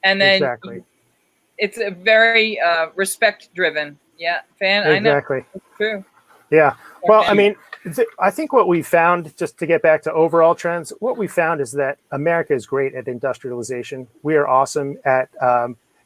and then exactly. It's a very respect driven. Yeah, exactly. I know. It's true. Yeah. Well, I mean, I think what we found, just to get back to overall trends, what we found is that America is great at industrialization. We are awesome at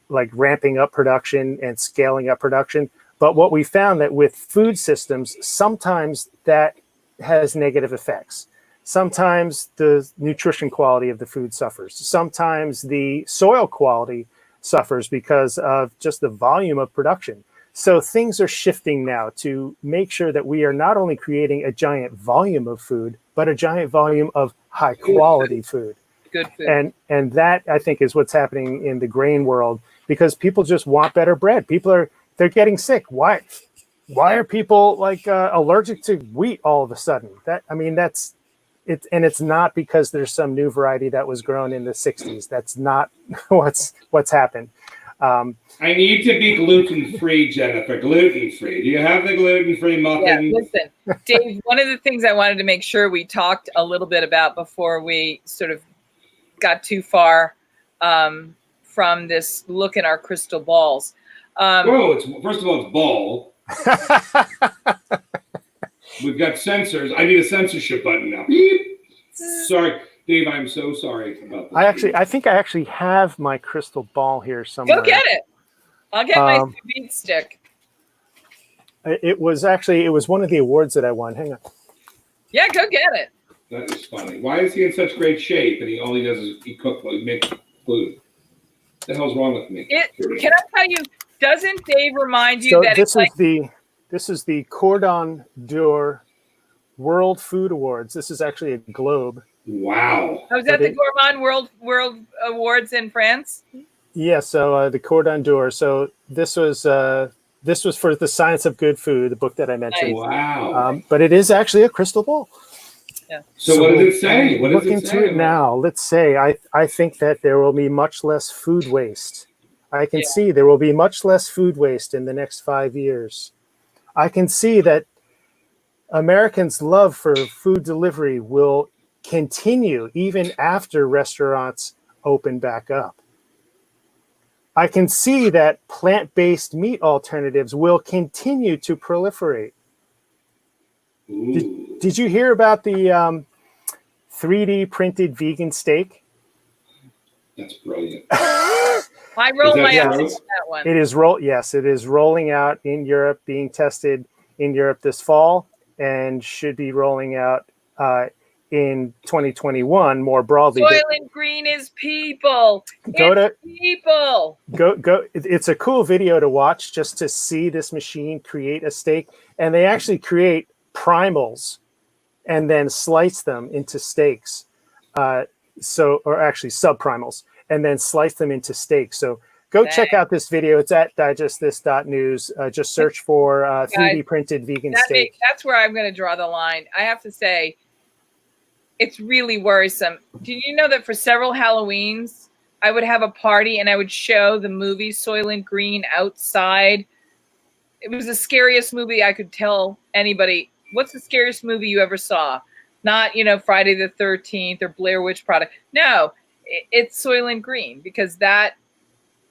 like ramping up production and scaling up production. But what we found that with food systems, sometimes that has negative effects. Sometimes the nutrition quality of the food suffers. Sometimes the soil quality suffers because of just the volume of production. So things are shifting now to make sure that we are not only creating a giant volume of food, but a giant volume of high quality food. Good food. And that, I think, is what's happening in the grain world, because people just want better bread. They're getting sick. Why are people like allergic to wheat all of a sudden? That's it. And it's not because there's some new variety that was grown in the 60s. That's not what's happened. I need to be gluten-free, Jennifer. Gluten-free. Do you have the gluten-free muffin? Yeah, listen, Dave, one of the things I wanted to make sure we talked a little bit about before we sort of got too far from this look in our crystal balls. First of all, it's ball. We've got censors. I need a censorship button now. Beep. Sorry. Dave, I'm so sorry about this. I think I actually have my crystal ball here somewhere. Go get it. I'll get my beat stick. It was one of the awards that I won. Hang on. Yeah, go get it. That is funny. Why is he in such great shape and all he does is he makes food? What the hell's wrong with me? Can I tell you, doesn't Dave remind you that this is the Cordon d'Or World Food Awards. This is actually a globe. Wow. Was that the Gourmand World Awards in France? Yeah, so the Cordon d'Or. So this was for the Science of Good Food, the book that I mentioned. Nice. Wow. But it is actually a crystal ball. Yeah. So what does it say? Look into it now. Let's say I think that there will be much less food waste. I can see there will be much less food waste in the next 5 years. I can see that Americans' love for food delivery will continue even after restaurants open back up. I can see that plant-based meat alternatives will continue to proliferate. Did you hear about the 3D printed vegan steak? That's brilliant. it. I roll my eyes true? on that one. Yes, it is rolling out in Europe, being tested in Europe this fall, and should be rolling out in 2021 more broadly. Soylent Green is people. People. Go. It's a cool video to watch just to see this machine create a steak, and they actually create primals and then slice them into steaks. Or actually subprimals, and then slice them into steaks. So go check out this video. It's at digestthis.news. Just search for 3D printed vegan steak. That's where I'm going to draw the line. I have to say, it's really worrisome. Did you know that for several Halloweens, I would have a party and I would show the movie Soylent Green outside? It was the scariest movie I could tell anybody. What's the scariest movie you ever saw? Not, Friday the 13th or Blair Witch Project. No, it's Soylent Green, because that,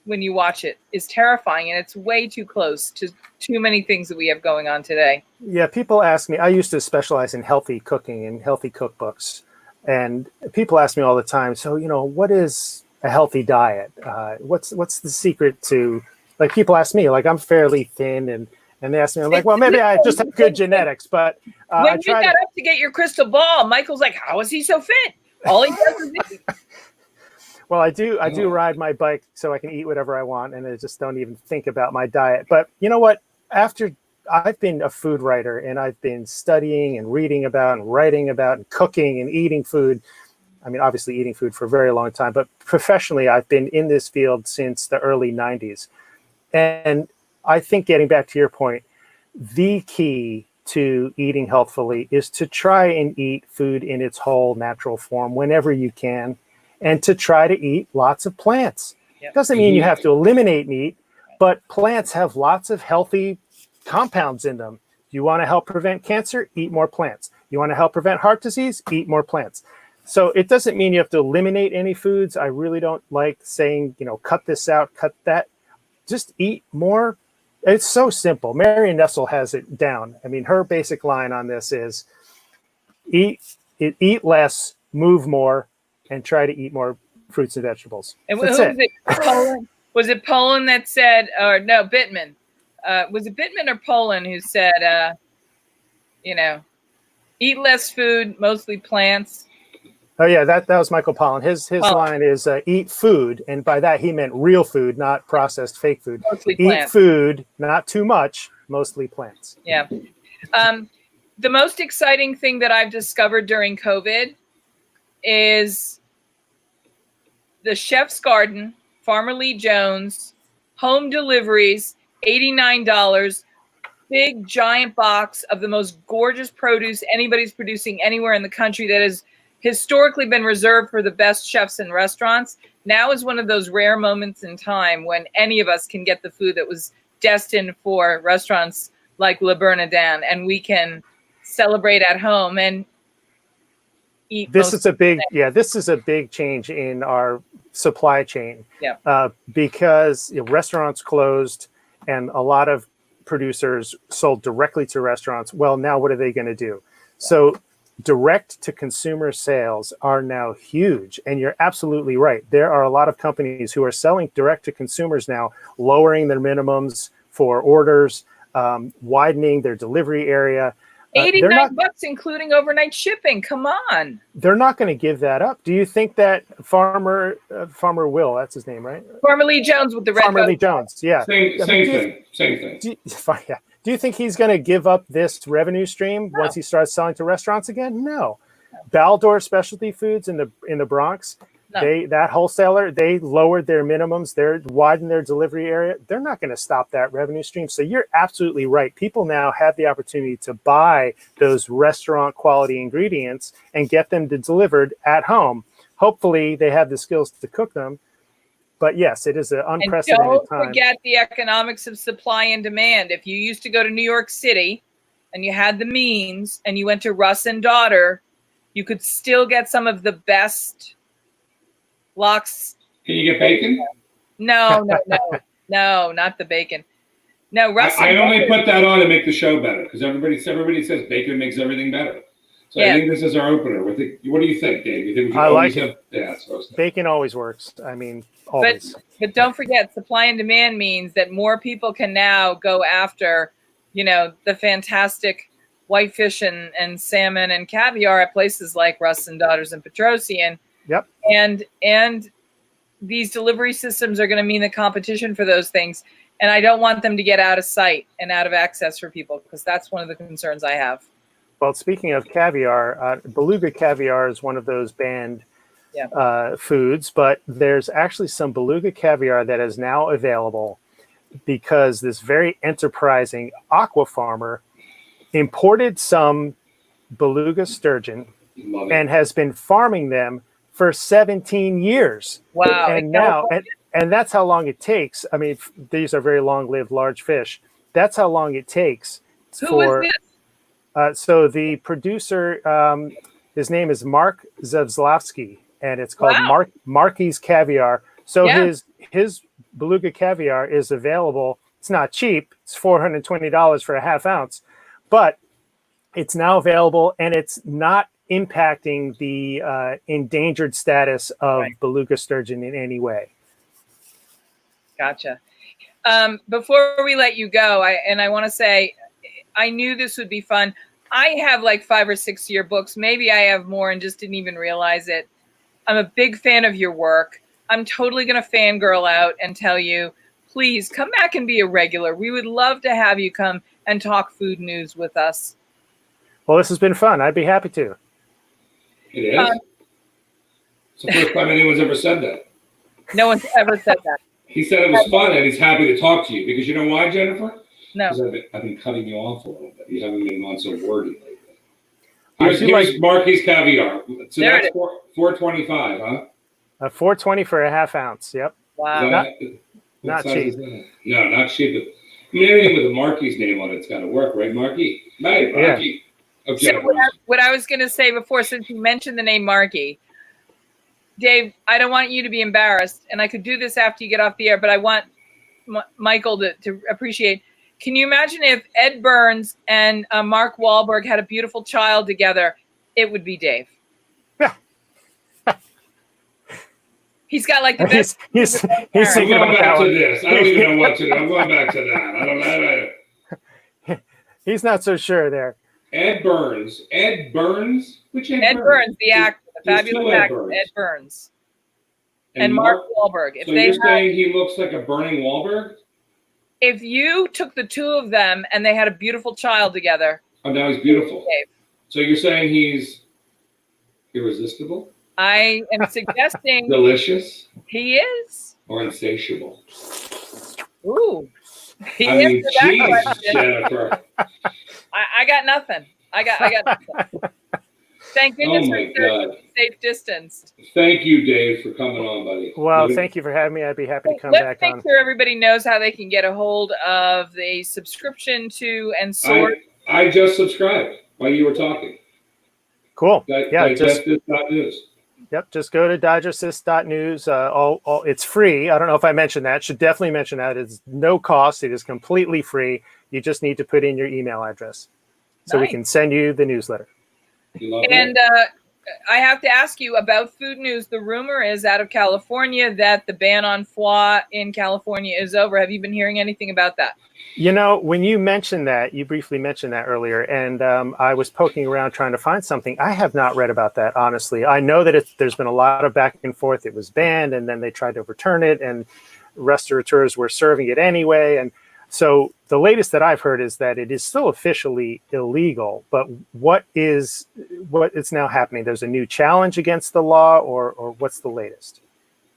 when you watch it, is terrifying, and it's way too close to too many things that we have going on today. Yeah, people ask me, I used to specialize in healthy cooking and healthy cookbooks. And people ask me all the time, so, what is a healthy diet? What's the secret to, like, people ask me, like, I'm fairly thin, and they ask me, I'm like, well, maybe I just have good genetics, but when you got up to get your crystal ball, Michael's like, how is he so fit? All he does is eat. Well, I do ride my bike so I can eat whatever I want, and I just don't even think about my diet. But you know what? After I've been a food writer, and I've been studying and reading about and writing about and cooking and eating food. I mean, obviously eating food for a very long time, but professionally, I've been in this field since the early 90s. And I think, getting back to your point, the key to eating healthfully is to try and eat food in its whole natural form whenever you can, and to try to eat lots of plants. Yep. Doesn't mean you have to eliminate meat, but plants have lots of healthy compounds in them. You want to help prevent cancer? Eat more plants. You want to help prevent heart disease? Eat more plants. So it doesn't mean you have to eliminate any foods. I really don't like saying, cut this out, cut that. Just eat more. It's so simple. Marion Nestle has it down. I mean, her basic line on this is eat less, move more, and try to eat more fruits and vegetables. And who was it? Poland? Was it Poland that said, or no, Bittman? Was it Bittman or Poland who said, eat less food, mostly plants? Oh yeah, that was Michael Pollan. His line is eat food, and by that he meant real food, not processed fake food. Mostly eat plants. Food, not too much, mostly plants. Yeah. The most exciting thing that I've discovered during COVID is the Chef's Garden, Farmer Lee Jones, home deliveries, $89, big giant box of the most gorgeous produce anybody's producing anywhere in the country that has historically been reserved for the best chefs and restaurants. Now is one of those rare moments in time when any of us can get the food that was destined for restaurants like Le Bernardin, and we can celebrate at home and eat. This is a big change in our supply chain. Yeah. Because restaurants closed and a lot of producers sold directly to restaurants. Well, now what are they going to do? So direct to consumer sales are now huge. And you're absolutely right. There are a lot of companies who are selling direct to consumers now, lowering their minimums for orders, widening their delivery area. $89 including overnight shipping. Come on. They're not going to give that up. Do you think that Farmer Will, that's his name, right? Farmer Lee Jones with the red Farmer Lee Jones, yeah. Same thing. Do you think he's going to give up this revenue stream once he starts selling to restaurants again? No. Baldor Specialty Foods in the Bronx, that wholesaler, they lowered their minimums. They're widened their delivery area. They're not going to stop that revenue stream. So you're absolutely right. People now have the opportunity to buy those restaurant quality ingredients and get them delivered at home. Hopefully they have the skills to cook them. But yes, it is an unprecedented time. And don't forget the economics of supply and demand. If you used to go to New York City and you had the means and you went to Russ and Daughter, you could still get some of the best lox. Can you get bacon? No, not the bacon. No, Russ. I only put that on to make the show better because everybody says bacon makes everything better. So I think this is our opener. What do you think, Dave? You think we should always have? Yeah, bacon always works. I mean, always. But don't forget, supply and demand means that more people can now go after, the fantastic whitefish and salmon and caviar at places like Russ and Daughters and Petrosian. Yep. And these delivery systems are going to mean the competition for those things. And I don't want them to get out of sight and out of access for people, because that's one of the concerns I have. Well, speaking of caviar, beluga caviar is one of those banned foods, but there's actually some beluga caviar that is now available because this very enterprising aqua farmer imported some beluga sturgeon and has been farming them for 17 years. Wow. And that's how long it takes. I mean, these are very long-lived large fish. That's how long it takes. Who was this? So the producer, his name is Mark Zevslavsky, and it's called Marky's Caviar. So his beluga caviar is available. It's not cheap. It's $420 for a half ounce, but it's now available, and it's not impacting the endangered status of beluga sturgeon in any way. Gotcha. Before we let you go, I want to say, I knew this would be fun. I have like 5 or 6 of your books. Maybe I have more and just didn't even realize it. I'm a big fan of your work. I'm totally going to fangirl out and tell you, please come back and be a regular. We would love to have you come and talk food news with us. Well, this has been fun. I'd be happy to. It is? It's the first time anyone's ever said that. No one's ever said that. He said it was fun, and he's happy to talk to you. Because you know why, Jennifer? No. Because I've been cutting you off a little bit. You haven't been on so wordy lately. Here's Marky's Caviar. So that's $4.25, huh? $4.20 for a half ounce. Yep. Wow. Not cheap. No, not cheap. I mean, anything with a Marky's name on it's got to work, right, Marky? Right, Marky. Yeah. So what I was going to say before, since you mentioned the name Marky, Dave, I don't want you to be embarrassed, and I could do this after you get off the air, but I want Michael to appreciate. Can you imagine if Ed Burns and Mark Wahlberg had a beautiful child together? It would be Dave. He's got like the best. He's thinking about that one. This. I don't even know what to do. I'm going back to that. I don't know. He's not so sure there. Ed Burns. Ed Burns? Which Ed Burns, the actor, the fabulous actor, Ed Burns. And Mark Wahlberg. So you're saying he looks like a burning Wahlberg? If you took the two of them and they had a beautiful child together. Oh, now he's beautiful. So you're saying he's irresistible? I am suggesting. Delicious? He is. Or insatiable? Ooh. Geez, Jennifer. I got nothing. I got nothing. Thank goodness for safe distance. Thank you, Dave, for coming on, buddy. Well, thank you for having me. I'd be happy to come back on. Let's make sure everybody knows how they can get a hold of the subscription to and sort. I just subscribed while you were talking. Cool. Digestis.news. Yep, just go to digestis.news. It's free. I don't know if I mentioned that. Should definitely mention that. It's no cost. It is completely free. You just need to put in your email address so we can send you the newsletter. And I have to ask you about food news. The rumor is out of California that the ban on foie in California is over. Have you been hearing anything about that? You know, when you mentioned that, you briefly mentioned that earlier, and I was poking around trying to find something. I have not read about that, honestly. I know that there's been a lot of back and forth. It was banned, and then they tried to overturn it, and restaurateurs were serving it anyway. And so the latest that I've heard is that it is still officially illegal. But what is now happening? There's a new challenge against the law, or what's the latest?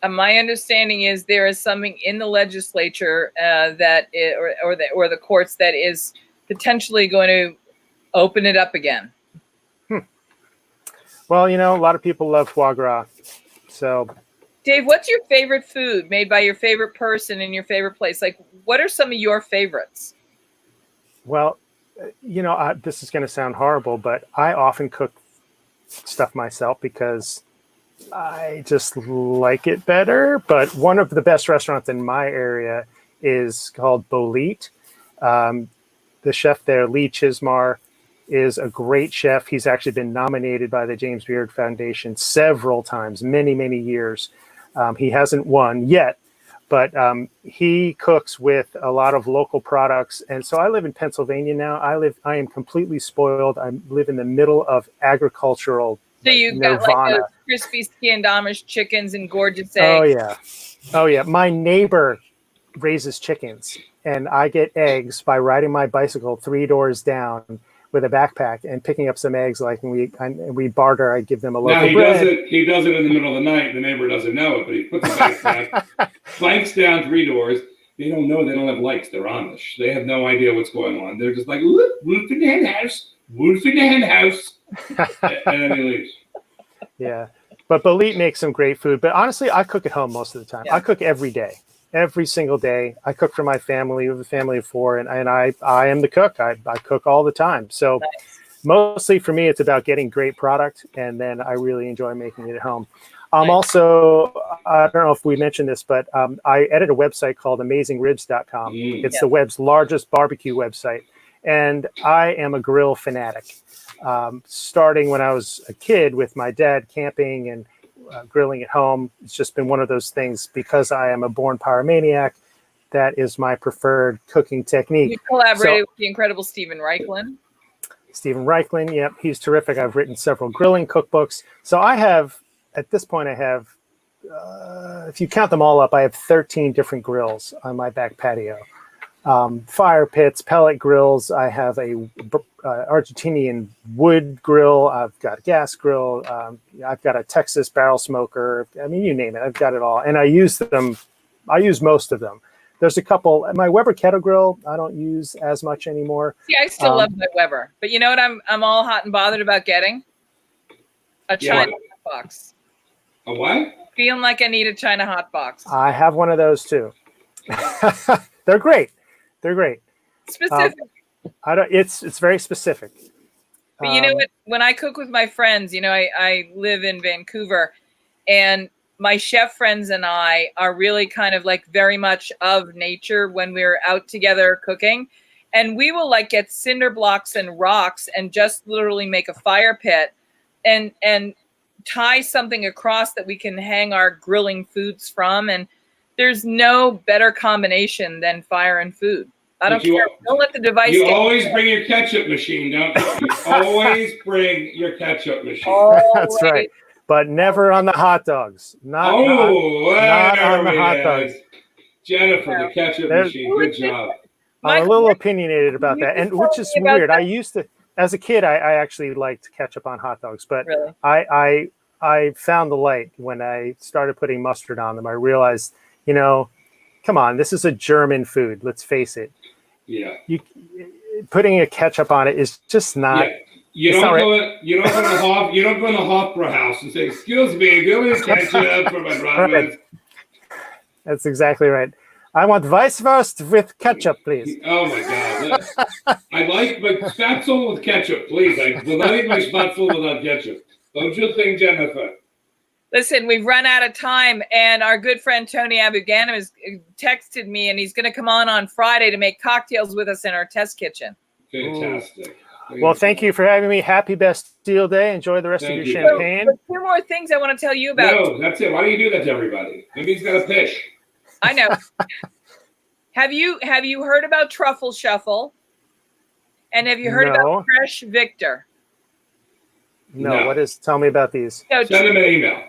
My understanding is there is something in the legislature or the courts that is potentially going to open it up again. Well, you know, a lot of people love foie gras. So, Dave, what's your favorite food made by your favorite person in your favorite place? Like, what are some of your favorites? Well, you know, this is going to sound horrible, but I often cook stuff myself because I just like it better. But one of the best restaurants in my area is called Politz. The chef there, Lee Chismar, is a great chef. He's actually been nominated by the James Beard Foundation several times, many, many years. He hasn't won yet, but he cooks with a lot of local products. And so I live in Pennsylvania now. I am completely spoiled. I live in the middle of agricultural So you've got like those crispy skinned Amish chickens and gorgeous eggs. Oh yeah. My neighbor raises chickens, and I get eggs by riding my bicycle 3 doors down with a backpack and picking up some eggs. Like we barter. I give them a loaf of bread. He does it in the middle of the night. The neighbor doesn't know it, but he puts a backpack, bikes down 3 doors. They don't know. They don't have lights. They're Amish. They have no idea what's going on. They're just like, wolf in the hen house, wolf in the hen house, and then he leaves. Yeah, but Politz makes some great food. But honestly, I cook at home most of the time. Yeah. I cook every day. Every single day. I cook for my family. We have a family of 4, and I am the cook. I cook all the time. So mostly for me, it's about getting great product, and then I really enjoy making it at home. Also, I don't know if we mentioned this, but I edit a website called AmazingRibs.com. It's the web's largest barbecue website, and I am a grill fanatic. Starting when I was a kid with my dad camping and grilling at home. It's just been one of those things. Because I am a born pyromaniac, that is my preferred cooking technique. You collaborated with the incredible Stephen Reichlin. Yep, he's terrific. I've written several grilling cookbooks. So I have, at this point, if you count them all up, I have 13 different grills on my back patio. Fire pits, pellet grills. I have a Argentinian wood grill. I've got a gas grill. I've got a Texas barrel smoker. I mean, you name it. I've got it all. And I use them. I use most of them. There's a couple. My Weber kettle grill, I don't use as much anymore. See, I still love my Weber. But you know what I'm all hot and bothered about getting? A China hot box. A what? Feeling like I need a China hot box. I have one of those too. They're great. They're great. Specific. It's very specific. But you know what? When I cook with my friends, you know, I live in Vancouver, and my chef friends and I are really kind of like very much of nature when we're out together cooking. And we will like get cinder blocks and rocks and just literally make a fire pit and tie something across that we can hang our grilling foods from. And there's no better combination than fire and food. I don't care. Don't let the device. You always bring your ketchup machine, don't you? You always bring your ketchup machine. That's right. But never on the hot dogs. Not on the hot dogs. Jennifer, the ketchup machine. Good job. I'm a little opinionated about that, and which is weird. I used to, as a kid, I actually liked ketchup on hot dogs, but really? I found the light when I started putting mustard on them. I realized, you know, come on, this is a German food. Let's face it. Yeah. Putting a ketchup on it is just not. Yeah. You don't go in the Hofbräu house and say, "Excuse me, give me ketchup for my brothers." That's exactly right. I want Weisswurst with ketchup, please. Oh my God! I like my spatzel with ketchup, please. I will not eat my spatzel without ketchup. Don't you think, Jennifer? Listen, we've run out of time, and our good friend Tony Abuganim has texted me, and he's going to come on Friday to make cocktails with us in our test kitchen. Fantastic. Well, thank you for having me. Happy Bastille Day. Enjoy the rest of your champagne. So, 2 more things I want to tell you about. No, that's it. Why do you do that to everybody? Maybe he's got a fish. I know. Have you heard about Truffle Shuffle? And have you heard about Fresh Victor? No. What is? Tell me about these. So, send them an email.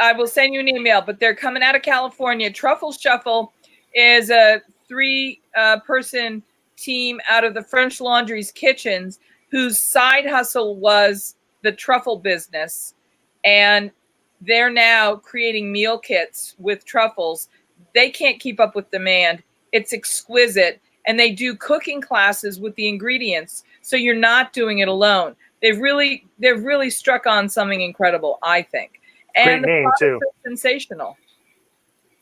I will send you an email, but they're coming out of California. Truffle Shuffle is a 3-person team out of the French Laundry's kitchens whose side hustle was the truffle business, and they're now creating meal kits with truffles. They can't keep up with demand. It's exquisite, and they do cooking classes with the ingredients, so you're not doing it alone. They've really struck on something incredible, I think. And great name too. Sensational.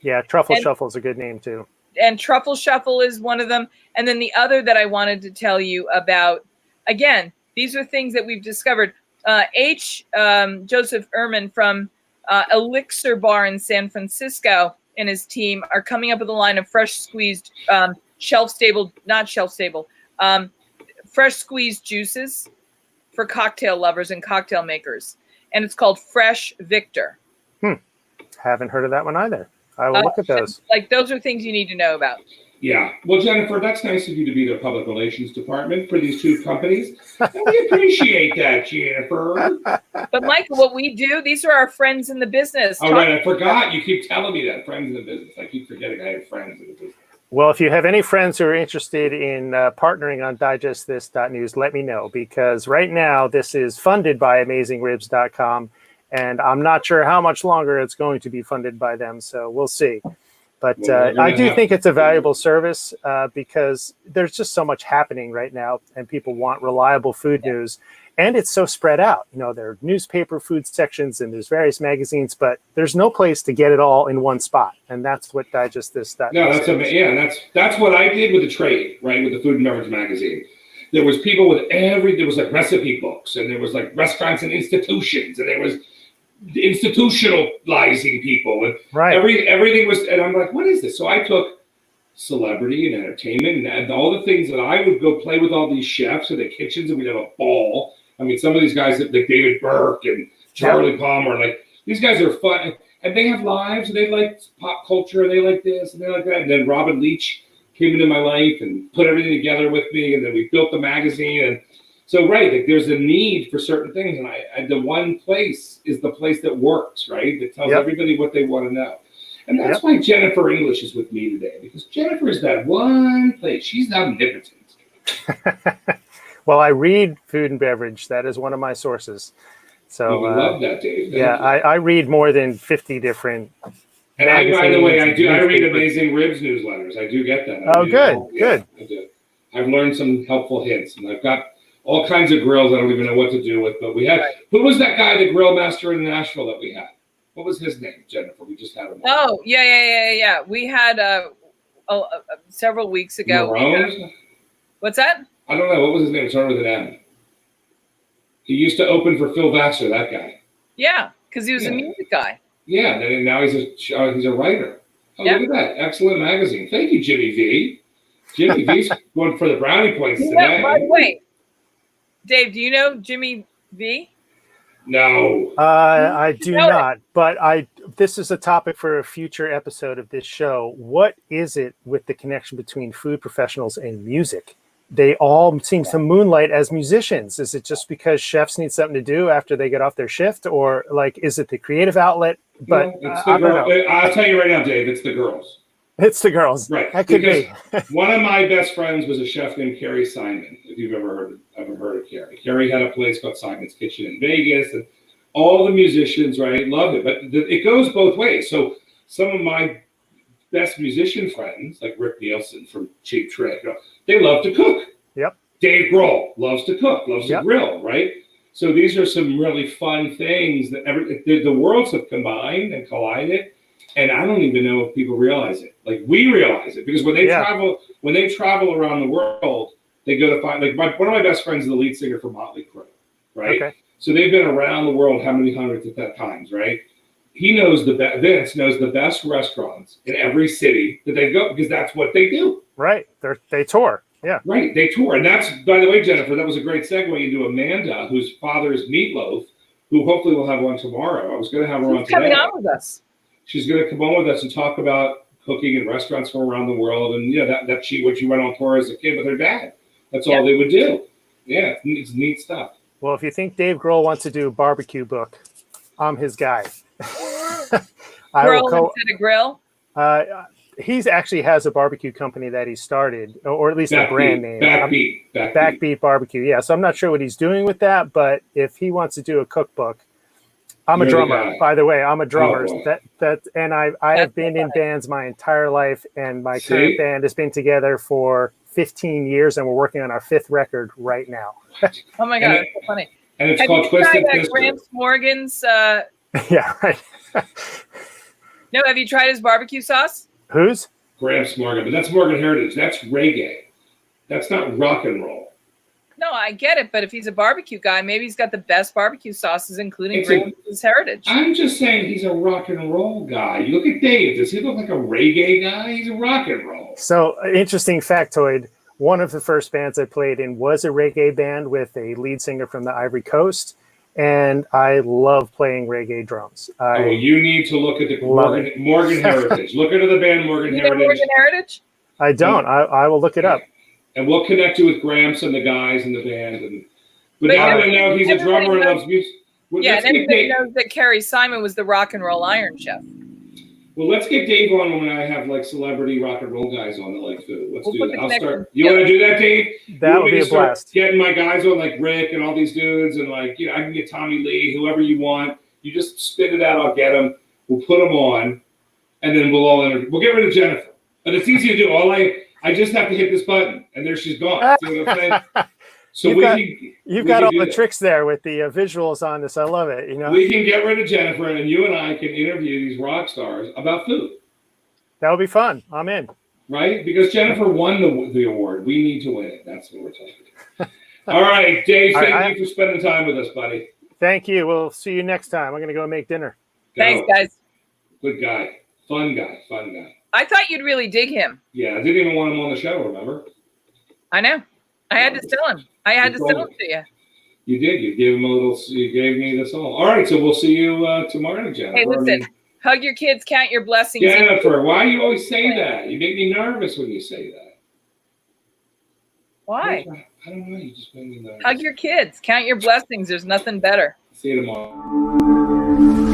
Yeah, Truffle Shuffle is a good name too. And Truffle Shuffle is one of them. And then the other that I wanted to tell you about, again, these are things that we've discovered. Joseph Ehrman from Elixir Bar in San Francisco and his team are coming up with a line of fresh squeezed, fresh squeezed juices for cocktail lovers and cocktail makers. And it's called Fresh Victor. Haven't heard of that one either. I will look at those. Like, those are things you need to know about. Yeah. Well, Jennifer, that's nice of you to be the public relations department for these two companies. And we appreciate that, Jennifer. But Michael, what we do, these are our friends in the business. Oh, right. I forgot. You keep telling me that. Friends in the business. I keep forgetting I have friends in the business. Well, if you have any friends who are interested in partnering on digestthis.news, let me know, because right now this is funded by AmazingRibs.com, and I'm not sure how much longer it's going to be funded by them, so we'll see. But I do think it's a valuable service because there's just so much happening right now, and people want reliable food news. And it's so spread out. You know, there are newspaper food sections and there's various magazines, but there's no place to get it all in one spot. And that's what Digest This. No, that's amazing. Yeah, that's what I did with the trade, right? With the Food and Beverage magazine. There was people with there was like recipe books, and there was like restaurants and institutions, and there was institutionalizing people, and everything was. And I'm like, what is this? So I took celebrity and entertainment and all the things that I would go play with all these chefs in the kitchens, and we'd have a ball. I mean, some of these guys like David Burke and Charlie Palmer, like these guys are fun, and they have lives, and they like pop culture, and they like this, and they like that. And then Robin Leach came into my life and put everything together with me, and then we built the magazine. And so, like there's a need for certain things, and I the one place is the place that works, right? That tells everybody what they want to know. And that's why Jennifer English is with me today, because Jennifer is that one place. She's omnipotent. Well, I read food and beverage. That is one of my sources. So we love that, Dave. I read more than 50 different. And by the way, I read Amazing Ribs newsletters. I do get that. Good. I do. I've learned some helpful hints, and I've got all kinds of grills I don't even know what to do with. But we had who was that guy, the grill master in Nashville that we had? What was his name, Jennifer? We just had him. Oh, yeah. We had several weeks ago. What's that? I don't know. What was his name? It started with an M. He used to open for Phil Vassar, that guy. Yeah, because he was a music guy. Yeah, and now he's a writer. Oh, look at that. Excellent magazine. Thank you, Jimmy V. Jimmy V's going for the brownie points today. By the way, Dave, do you know Jimmy V? No. I do not, but this is a topic for a future episode of this show. What is it with the connection between food professionals and music? They all seem to moonlight as musicians. Is it just because chefs need something to do after they get off their shift, or like, is it the creative outlet? But I don't know. I'll tell you right now, Dave, it's the girls. It's the girls. Right. That could be. One of my best friends was a chef named Carrie Simon, if you've ever heard of Carrie. Carrie had a place called Simon's Kitchen in Vegas, and all the musicians, right, loved it. But it goes both ways. So some of my best musician friends, like Rick Nielsen from Cheap Trick, they love to cook. Yep. Dave Grohl loves to cook, loves to grill, right? So these are some really fun things that the worlds have combined and collided. And I don't even know if people realize it. Like, we realize it, because when they travel around the world, they go to find, like, one of my best friends is the lead singer for Motley Crue, right? Okay. So they've been around the world how many hundreds of times, right? He knows Vince knows the best restaurants in every city that they go, because that's what they do. Right. They tour. Yeah. Right. They tour. And that's, by the way, Jennifer, that was a great segue into Amanda, whose father is Meatloaf, who hopefully we'll have on tomorrow. I was going to have her on today. Coming on with us. She's going to come on with us and talk about cooking in restaurants from around the world. And when she went on tour as a kid with her dad. That's all they would do. Yeah, it's neat stuff. Well, if you think Dave Grohl wants to do a barbecue book, I'm his guy. Grill instead of grill? He's actually has a barbecue company that he started, or at least a brand name. Backbeat Barbecue. Yeah, so I'm not sure what he's doing with that, but if he wants to do a cookbook, I'm a drummer, by the way. I'm a drummer. And I have been in bands my entire life, and my current band has been together for 15 years, and we're working on our 5th record right now. Oh my God, that's so funny. And it's called Twisted Sister. Gramps Morgan's? Yeah, right. No, have you tried his barbecue sauce? Whose? Gramps Morgan, but that's Morgan Heritage. That's reggae. That's not rock and roll. No, I get it, but if he's a barbecue guy, maybe he's got the best barbecue sauces, including Gramps' Heritage. I'm just saying he's a rock and roll guy. You look at Dave. Does he look like a reggae guy? He's a rock and roll. So, interesting factoid. one of the first bands I played in was a reggae band with a lead singer from the Ivory Coast, and I love playing reggae drums. You need to look at the Morgan Heritage. Look into the band Morgan You Heritage. know Morgan Heritage? I don't. I will look it up. And we'll connect you with Gramps and the guys in the band. But now that I know he's a drummer and loves music. Yeah, and everybody knows that Carrie Simon was the rock and roll Iron Chef. Well, let's get Dave on when I have like celebrity rock and roll guys on that like food. Let's do that. I'll start. You want to do that, Dave? That would be a blast. Getting my guys on like Rick and all these dudes, and like I can get Tommy Lee, whoever you want. You just spit it out. I'll get them. We'll put them on, and then we'll get rid of Jennifer. And it's easy to do. I just have to hit this button, and there she's gone. See what I'm saying? So you've got all the tricks there with the visuals on this. I love it. We can get rid of Jennifer, and you and I can interview these rock stars about food. That would be fun. I'm in. Right? Because Jennifer won the award. We need to win it. That's what we're talking about. All right, Dave, thank you for spending time with us, buddy. Thank you. We'll see you next time. I'm going to go make dinner. Thanks, guys. Good guy. Fun guy. I thought you'd really dig him. Yeah, I didn't even want him on the show, remember? I know. I had to sell him. I had to sell him to you. You did. You gave him you gave me this all. All right, so we'll see you tomorrow, Jennifer. Hey, listen. Hug your kids, count your blessings. Jennifer, why do you always say that? You make me nervous when you say that. Why? I don't know. You just make me nervous. Hug your kids, count your blessings. There's nothing better. See you tomorrow.